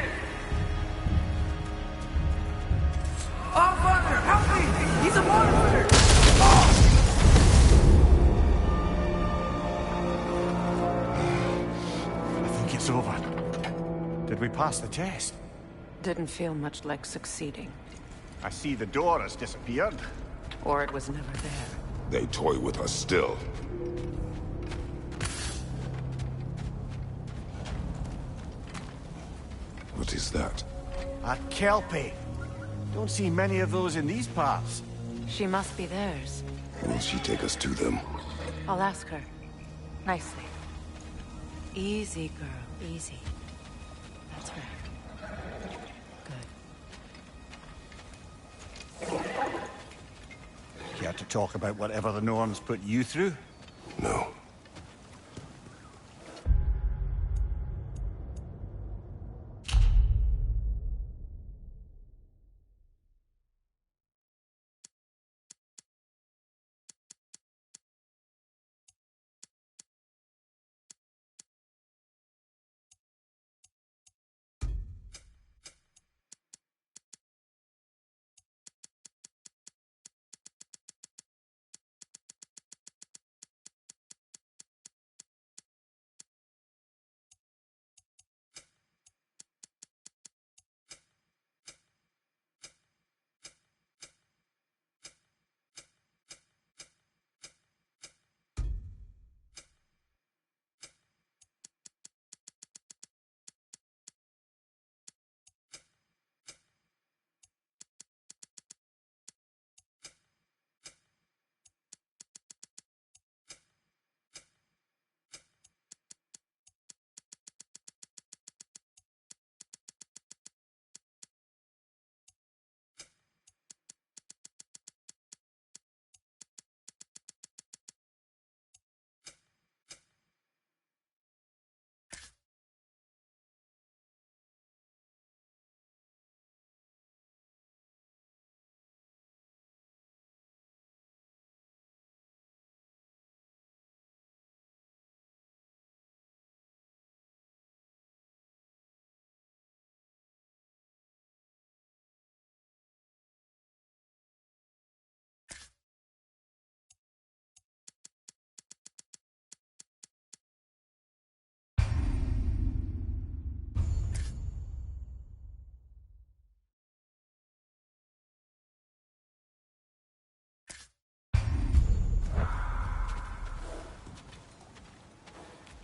passed the test. Didn't feel much like succeeding. I see the door has disappeared. Or it was never there. They toy with us still. What is that? A Kelpie. Don't see many of those in these parts. She must be theirs. Will she take us to them? I'll ask her. Nicely. Easy, girl. Easy. That's right. Good. Care to talk about whatever the Norns put you through? No.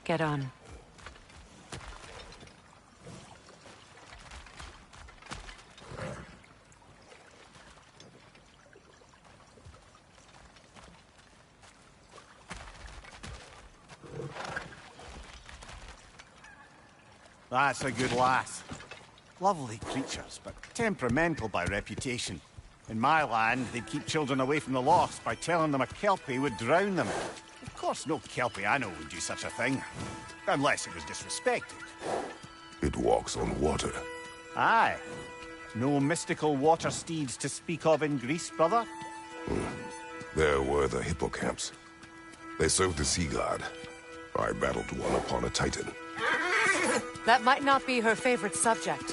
Get on. That's a good lass. Lovely creatures, but temperamental by reputation. In my land, they'd keep children away from the lost by telling them a Kelpie would drown them. Of course, no Kelpie I know would do such a thing. Unless it was disrespected. It walks on water. Aye. No mystical water steeds to speak of in Greece, brother? There were the hippocamps. They served the sea god. I battled one upon a titan. That might not be her favorite subject.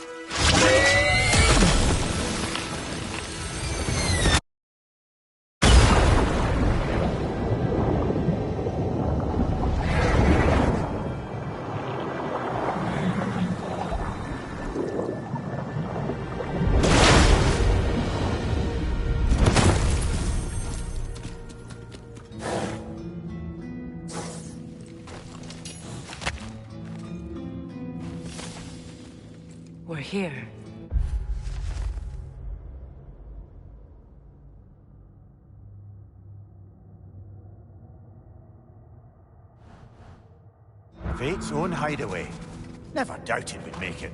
We're here. Fate's own hideaway. Never doubted we'd make it.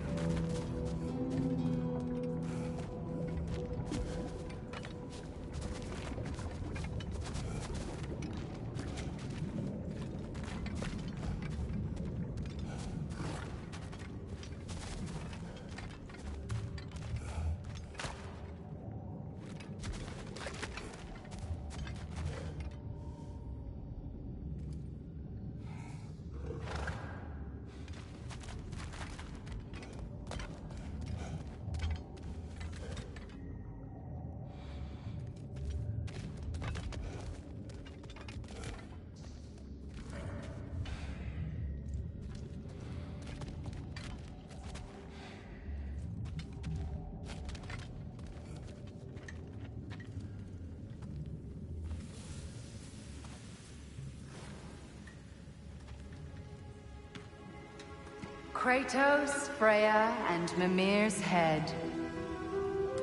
Kratos, Freya, and Mimir's head.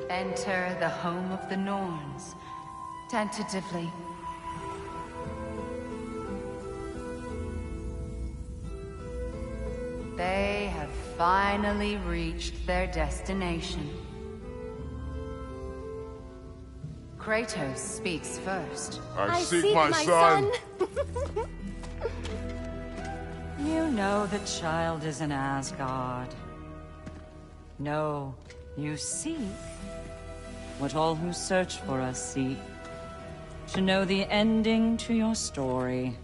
Enter the home of the Norns, tentatively. They have finally reached their destination. Kratos speaks first. I seek my son. You know the child is in Asgard. No, you seek what all who search for us seek. To know the ending to your story.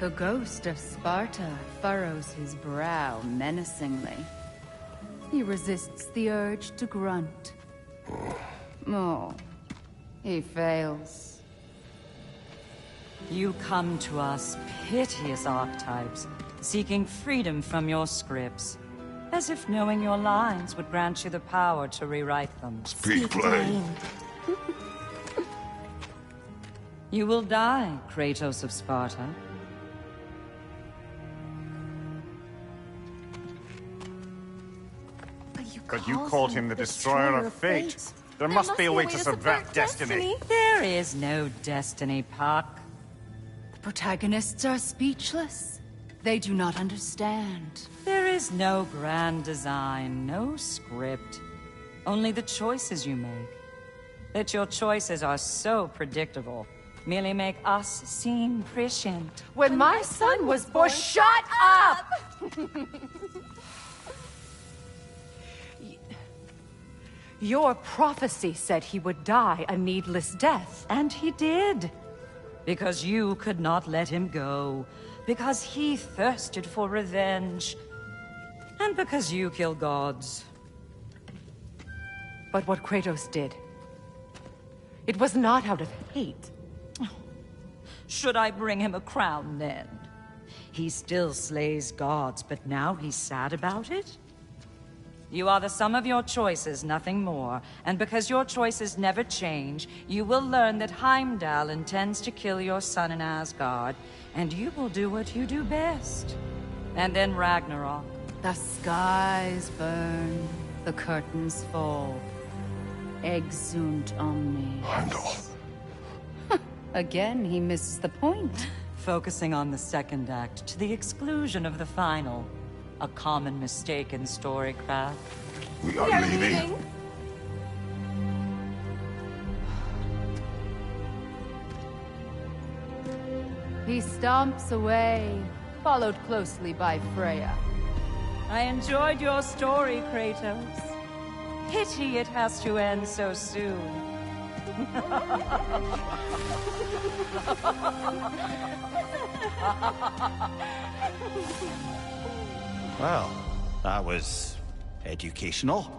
The ghost of Sparta furrows his brow menacingly. He resists the urge to grunt. Oh, he fails. You come to us, piteous archetypes, seeking freedom from your scripts. As if knowing your lines would grant you the power to rewrite them. Speak plain. You will die, Kratos of Sparta. But you called him the destroyer of fate. There must be a way to subvert destiny. There is no destiny, Puck. The protagonists are speechless. They do not understand. There is no grand design, no script. Only the choices you make. That your choices are so predictable, merely make us seem prescient. When my son was born, shut up! Your prophecy said he would die a needless death. And he did. Because you could not let him go. Because he thirsted for revenge. And because you kill gods. But what Kratos did, it was not out of hate. Should I bring him a crown then? He still slays gods, but now he's sad about it? You are the sum of your choices, nothing more. And because your choices never change, you will learn that Heimdall intends to kill your son in Asgard, and you will do what you do best. And then Ragnarok. The skies burn, the curtains fall. Exunt omni. Heimdall. Again, he misses the point. Focusing on the second act to the exclusion of the final. A common mistake in storycraft. We are leaving. He stomps away, followed closely by Freya. I enjoyed your story, Kratos. Pity it has to end so soon. Well, that was educational.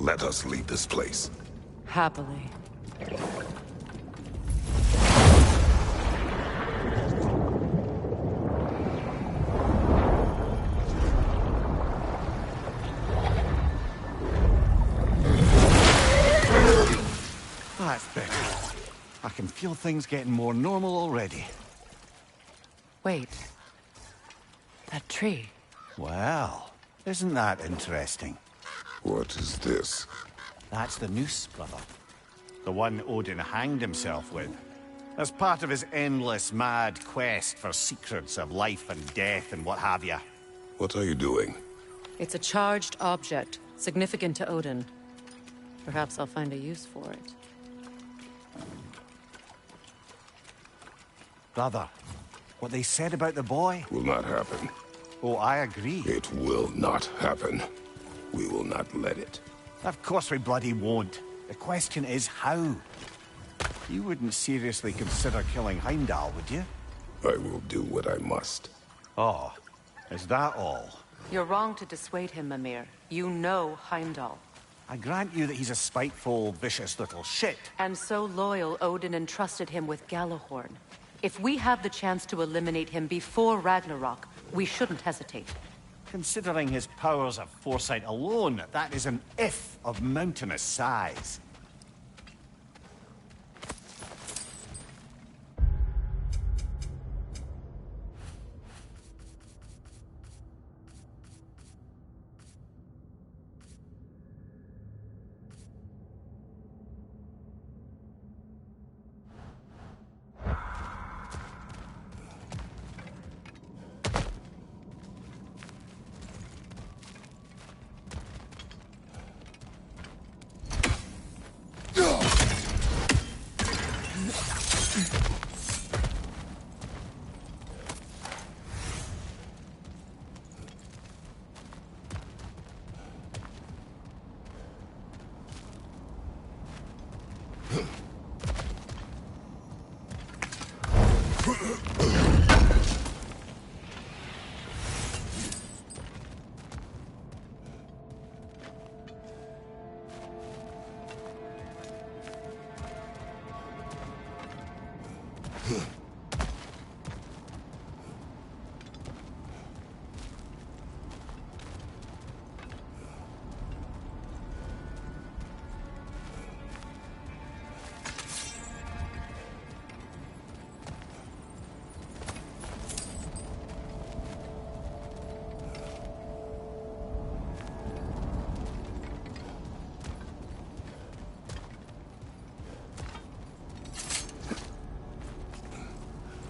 Let us leave this place. Happily. That's better. I can feel things getting more normal already. Wait. That tree. Well, isn't that interesting? What is this? That's the noose, brother. The one Odin hanged himself with. As part of his endless, mad quest for secrets of life and death and what have you. What are you doing? It's a charged object, significant to Odin. Perhaps I'll find a use for it. Brother, what they said about the boy? Will not happen. Oh, I agree. It will not happen. We will not let it. Of course we bloody won't. The question is how. You wouldn't seriously consider killing Heimdall, would you? I will do what I must. Oh, is that all? You're wrong to dissuade him, Mimir. You know Heimdall. I grant you that he's a spiteful, vicious little shit. And so loyal, Odin entrusted him with Galahorn. If we have the chance to eliminate him before Ragnarok, we shouldn't hesitate. Considering his powers of foresight alone, that is an if of mountainous size.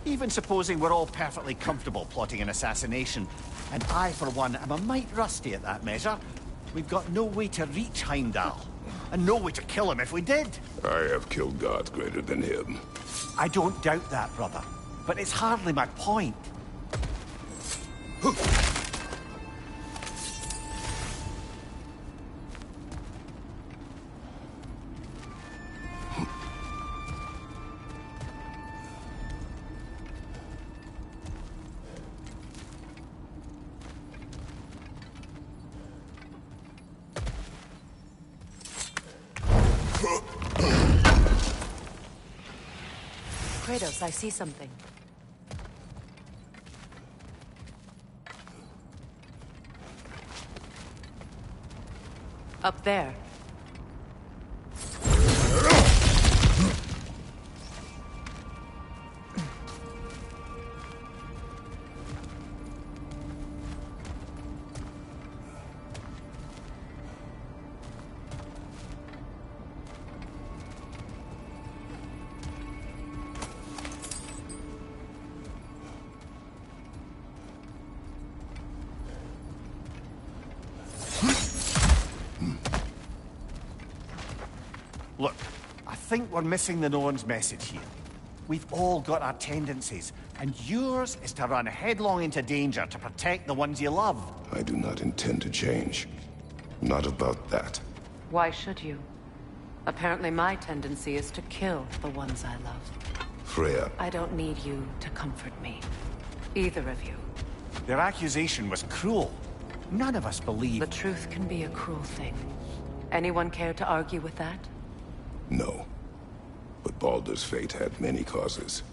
Even supposing we're all perfectly comfortable plotting an assassination, and I, for one, am a mite rusty at that measure, we've got no way to reach Heimdall, and no way to kill him if we did. I have killed gods greater than him. I don't doubt that, brother, but it's hardly my point. Kratos, I see something. Up there. Look, I think we're missing the Norns' message here. We've all got our tendencies, and yours is to run headlong into danger to protect the ones you love. I do not intend to change. Not about that. Why should you? Apparently my tendency is to kill the ones I love. Freya. I don't need you to comfort me. Either of you. Their accusation was cruel. None of us believe. The truth can be a cruel thing. Anyone care to argue with that? No. But Baldur's fate had many causes.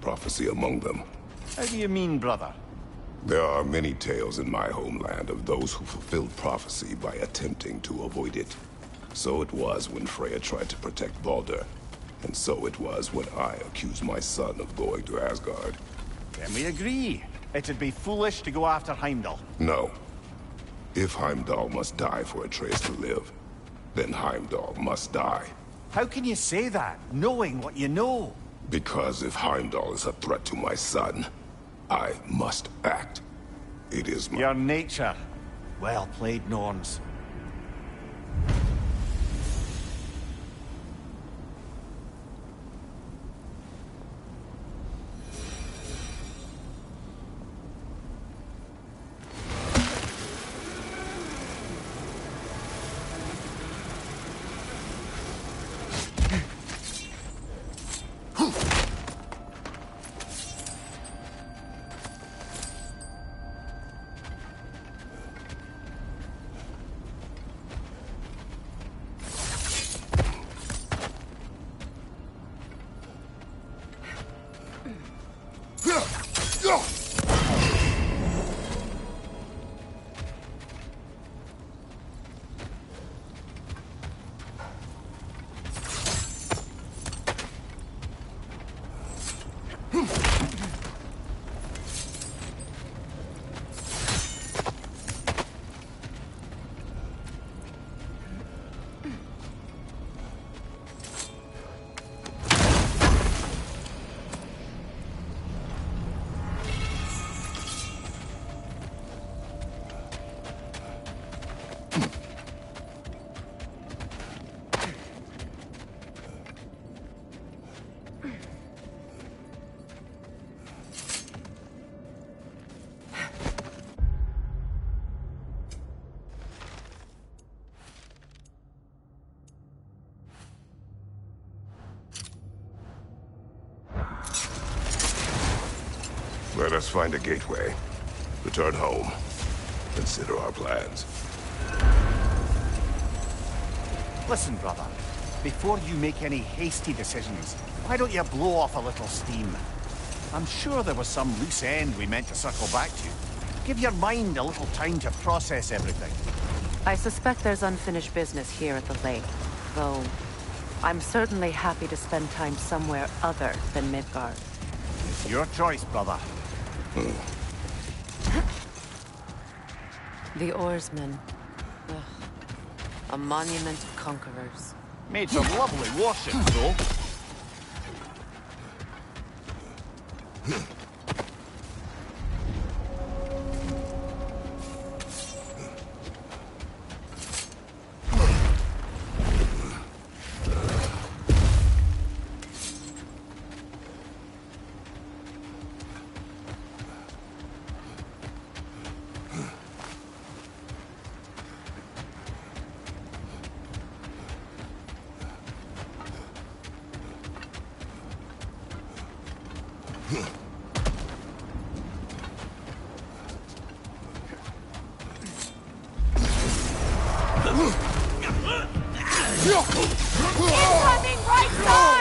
Prophecy among them. How do you mean, brother? There are many tales in my homeland of those who fulfilled prophecy by attempting to avoid it. So it was when Freya tried to protect Baldur. And so it was when I accused my son of going to Asgard. Then we agree. It'd be foolish to go after Heimdall. No. If Heimdall must die for Atreus to live, then Heimdall must die. How can you say that, knowing what you know? Because if Heimdall is a threat to my son, I must act. It is my... Your nature. Well played, Norns. Let us find a gateway. Return home. Consider our plans. Listen, brother. Before you make any hasty decisions, why don't you blow off a little steam? I'm sure there was some loose end we meant to circle back to. Give your mind a little time to process everything. I suspect there's unfinished business here at the lake, though I'm certainly happy to spend time somewhere other than Midgard. It's your choice, brother. The oarsmen. Ugh. A monument of conquerors. Made some lovely warships, though. Incoming right side!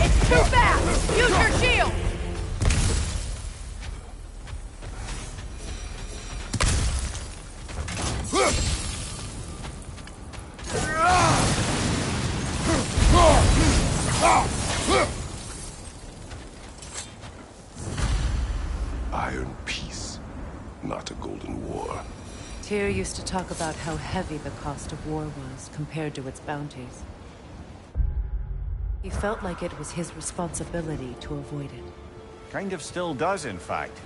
It's too fast! Use your shield! Iron peace, not a golden war. Tyr used to talk about how heavy the cost of war was compared to its bounties. He felt like it was his responsibility to avoid it. Kind of still does, in fact.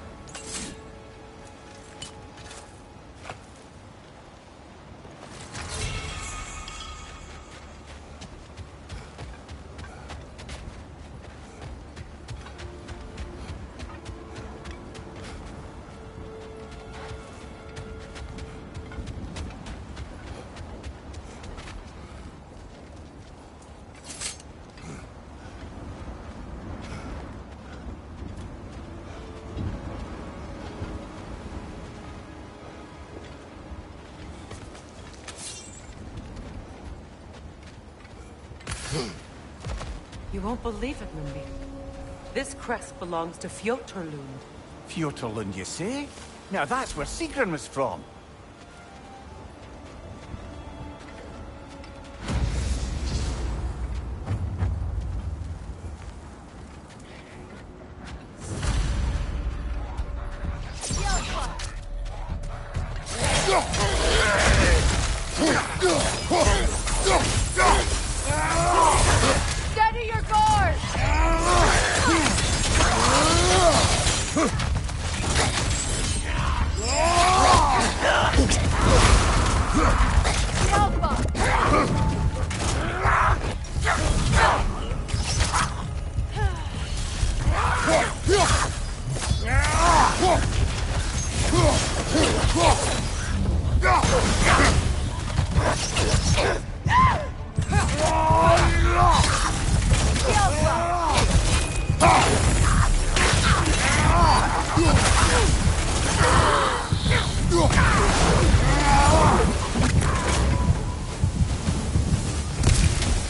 You won't believe it, Limby. This crest belongs to Fjotorlund. Fjotorlund, you say? Now that's where Sigrun was from. Steady your guard!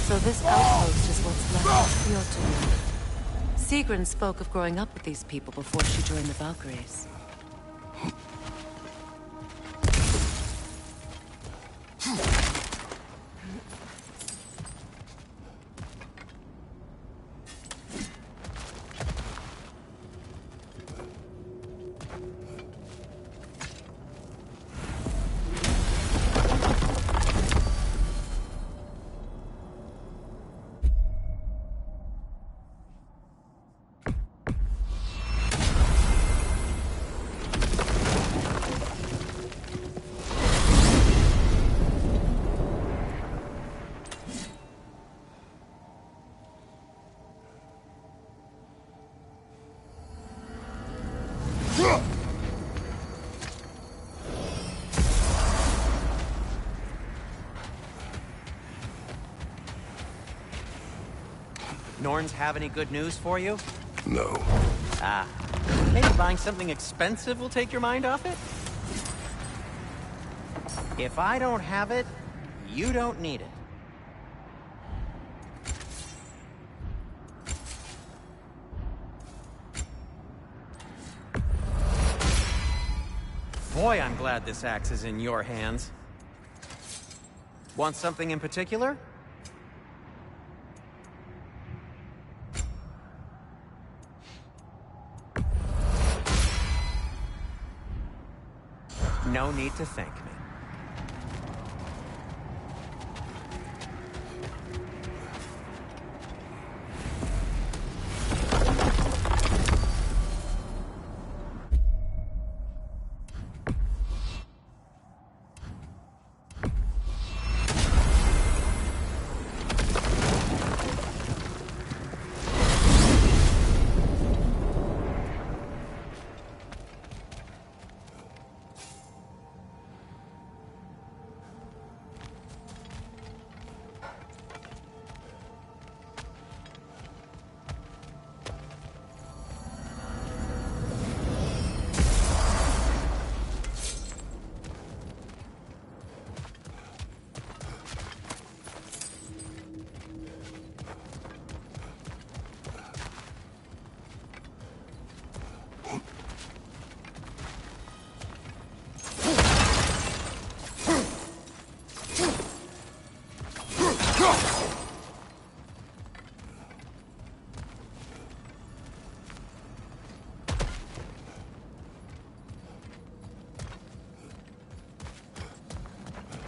So this outpost is what's left of Fjordtun. Sigrun spoke of growing up with these people before she joined the Valkyries. Norns have any good news for you? No. Ah. Maybe buying something expensive will take your mind off it? If I don't have it, you don't need it. Boy, I'm glad this axe is in your hands. Want something in particular? No need to thank me.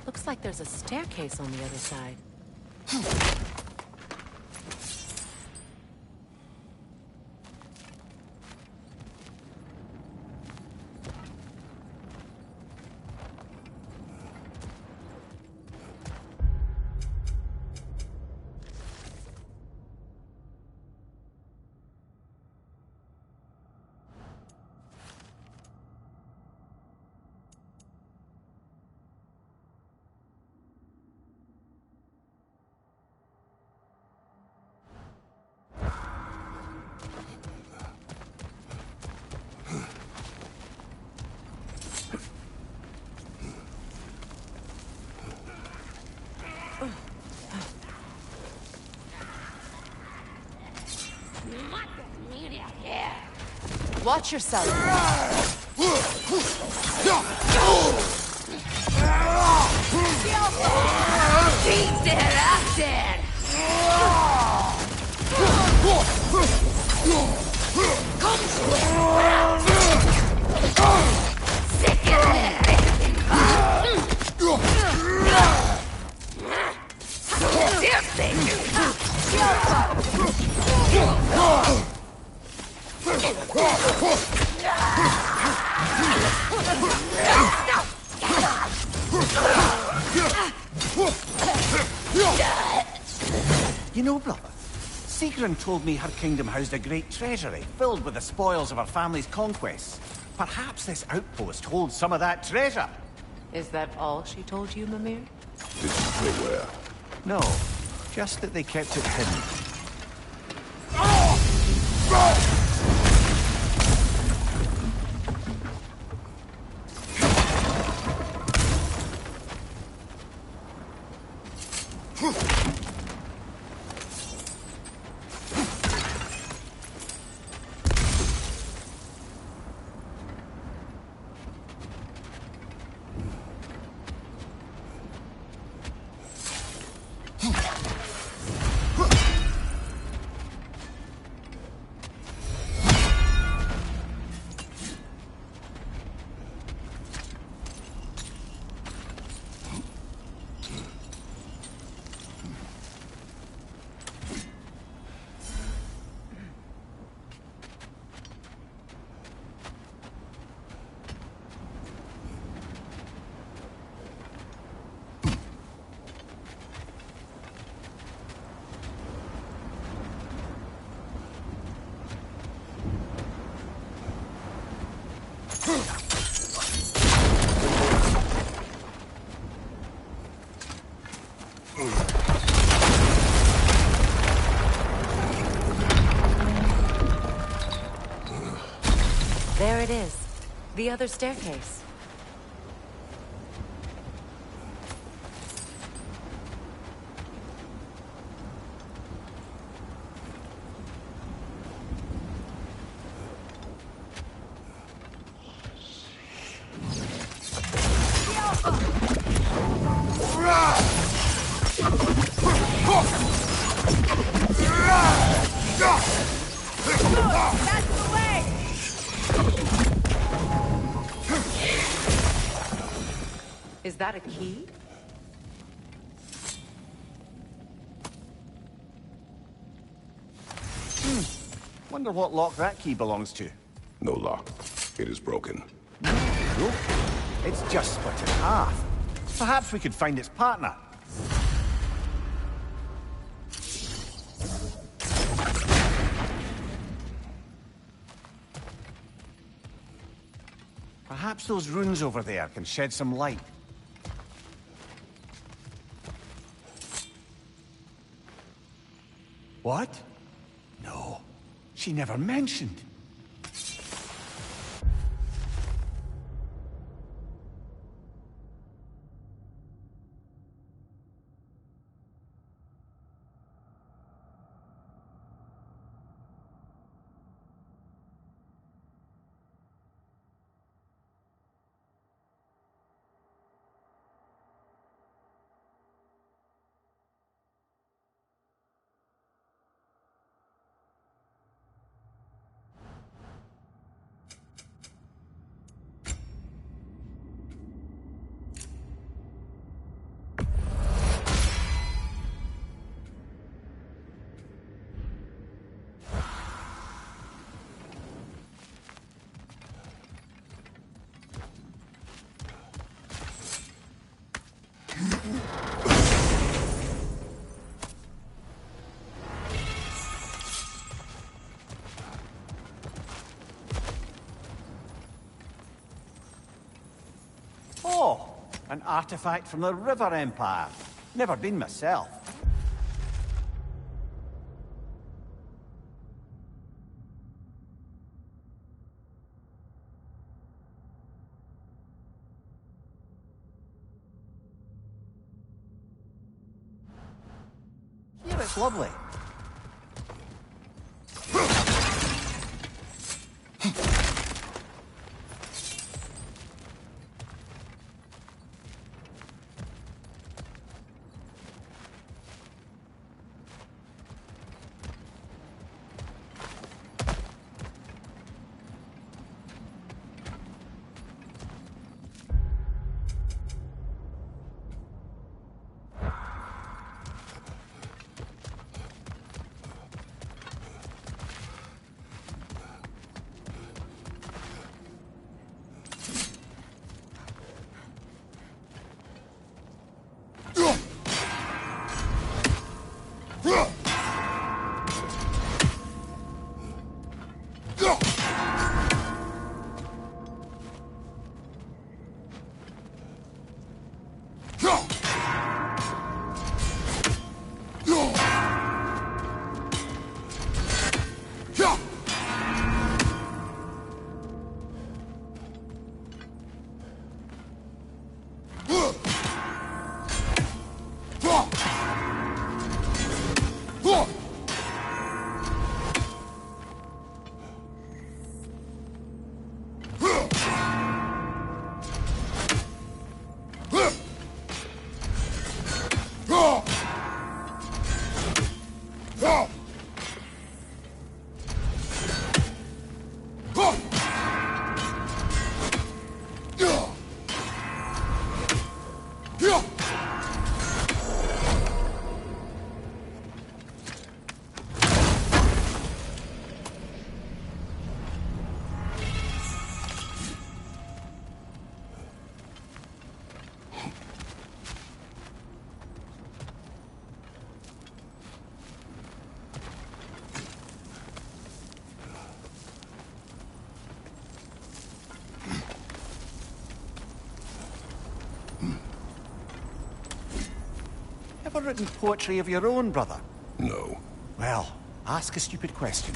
Looks like there's a staircase on the other side. Watch yourself. He's dead, I'm dead. Come sick of it. You know, brother, Sigrun told me her kingdom housed a great treasury filled with the spoils of her family's conquests. Perhaps this outpost holds some of that treasure. Is that all she told you, Mimir? Did you say where? No, just that they kept it hidden. There it is. The other staircase. Is that a key? Wonder what lock that key belongs to. No lock. It is broken. Broken? It's just split in half. Perhaps we could find its partner. Perhaps those runes over there can shed some light. What? No, she never mentioned. Oh, an artifact from the River Empire. Never been myself. Yeah, it's lovely. Ever written poetry of your own, brother? No. Well, ask a stupid question.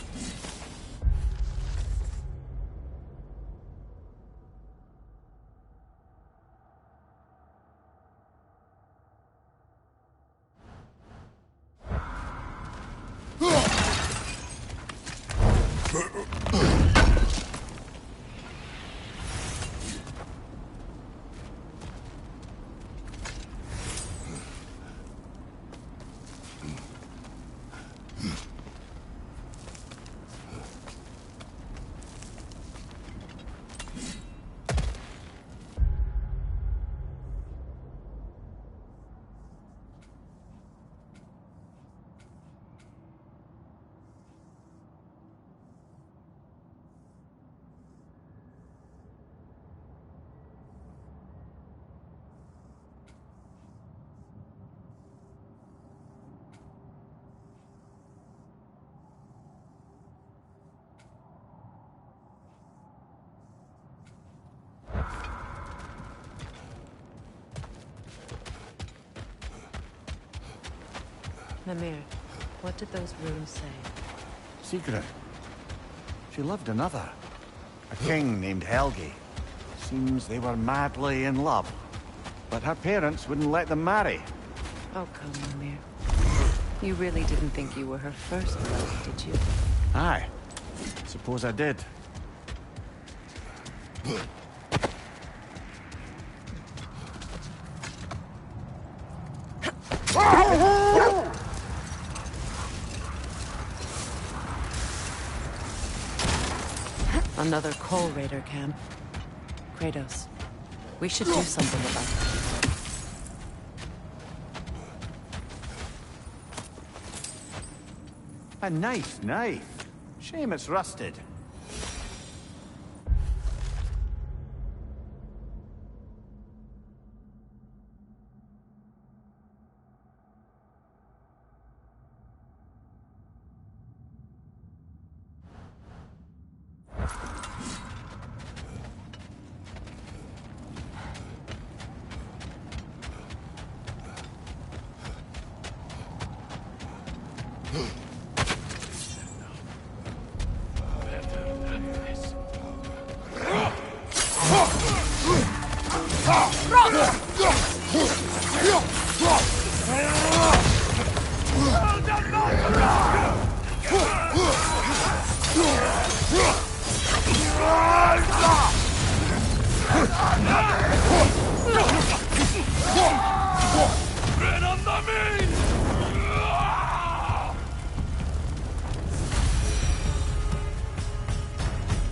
Mimir, what did those runes say? Secret. She loved another. A king named Helgi. Seems they were madly in love. But her parents wouldn't let them marry. Oh, come, Mimir. You really didn't think you were her first love, did you? Aye. Suppose I did. Another Coal Raider camp. Kratos, we should do something about it. A nice knife. Shame it's rusted.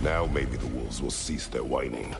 Now maybe the wolves will cease their whining.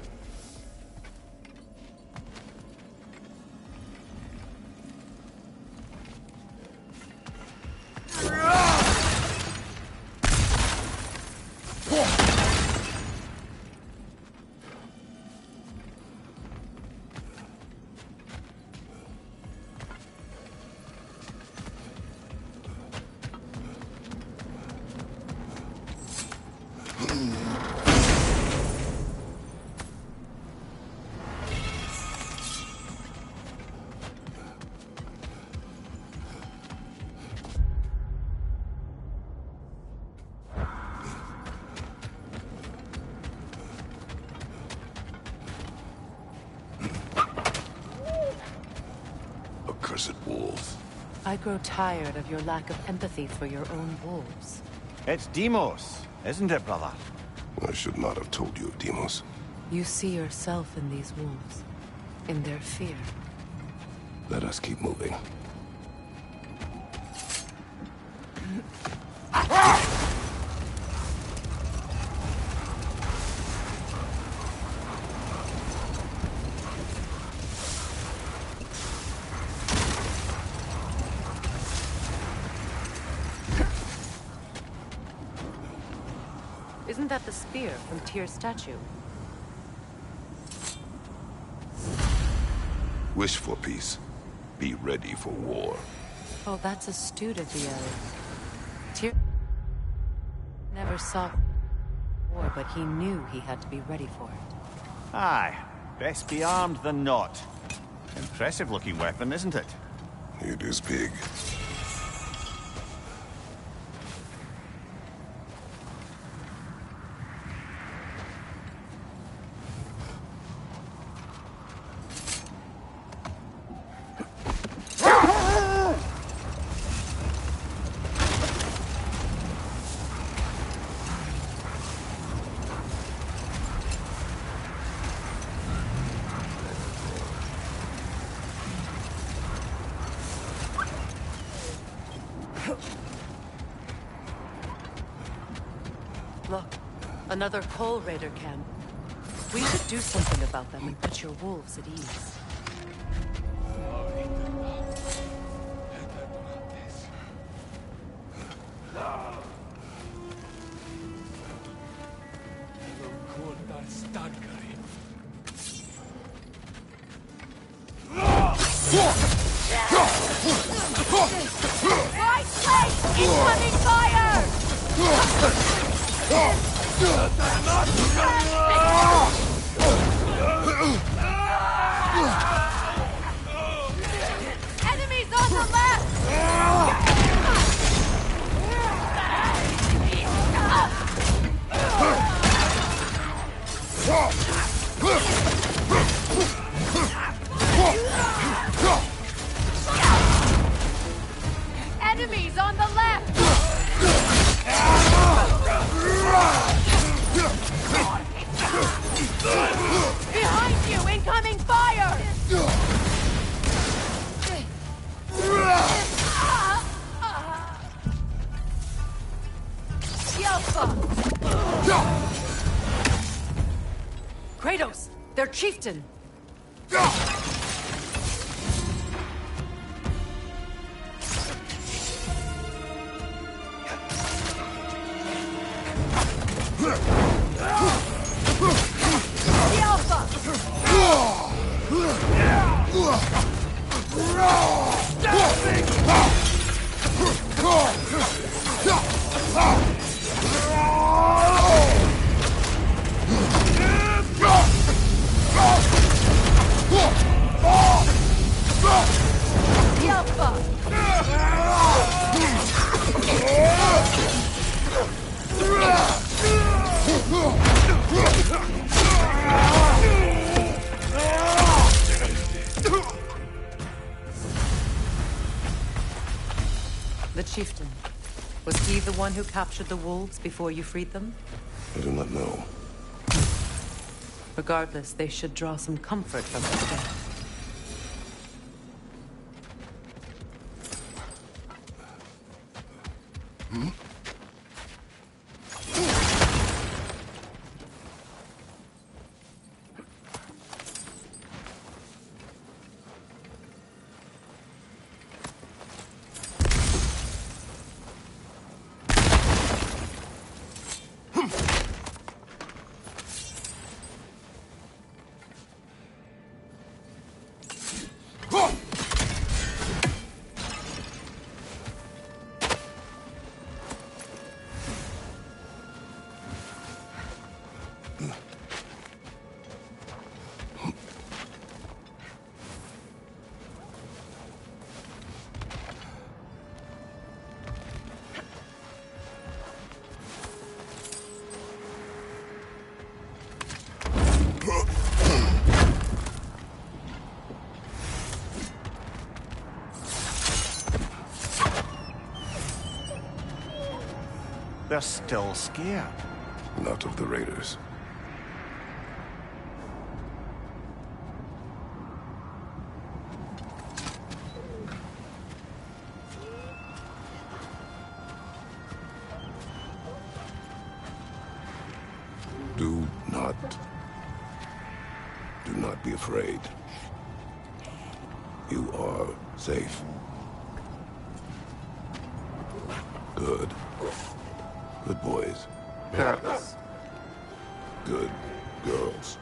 Accursed wolves. I grow tired of your lack of empathy for your own wolves. It's Deimos, isn't it, brother? I should not have told you of Deimos. You see yourself in these wolves, in their fear. Let us keep moving. Isn't that the spear from Tyr's statue? Wish for peace. Be ready for war. Oh, that's astute of the elves. Tyr never saw war, but he knew he had to be ready for it. Aye. Best be armed than not. Impressive looking weapon, isn't it? You do speak. Look, another Coal Raider camp. We should do something about them and put your wolves at ease. Right place! Incoming fire! Enemies on the left! Enemies on the left! Behind you! Incoming fire! Kratos! Their chieftain! The chieftain. Was he the one who captured the wolves before you freed them? I do not know. Regardless, they should draw some comfort from his death. They're still scared. Not of the raiders. Do not be afraid. You are safe. Good. Good boys. Yes. Good girls.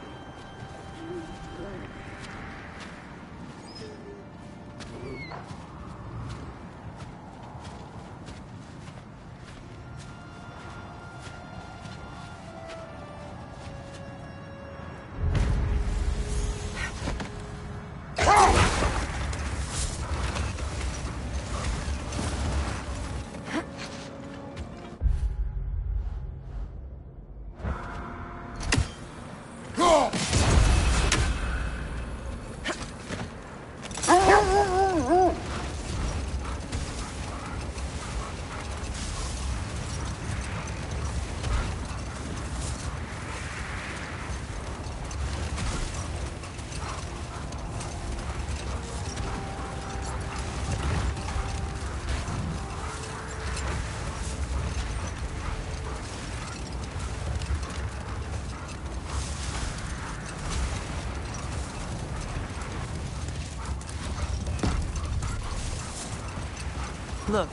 Look,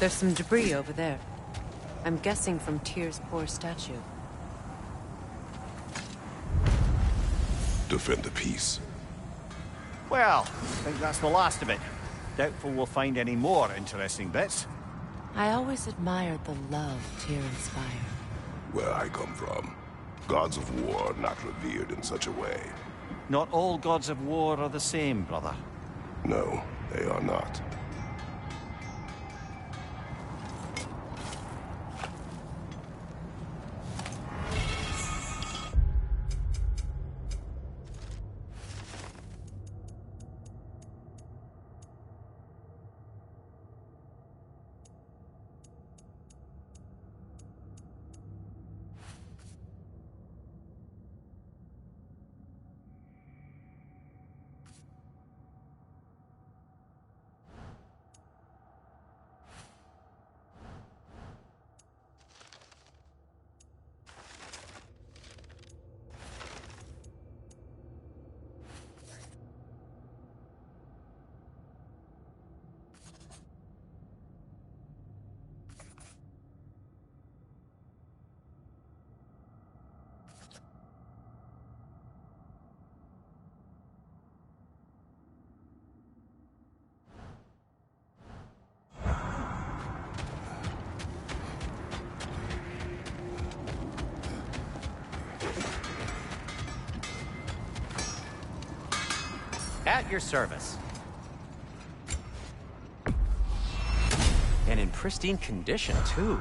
there's some debris over there. I'm guessing from Tyr's poor statue. Defend the peace. Well, I think that's the last of it. Doubtful we'll find any more interesting bits. I always admired the love Tyr inspired. Where I come from, gods of war are not revered in such a way. Not all gods of war are the same, brother. No, they are not. At your service. And in pristine condition, too.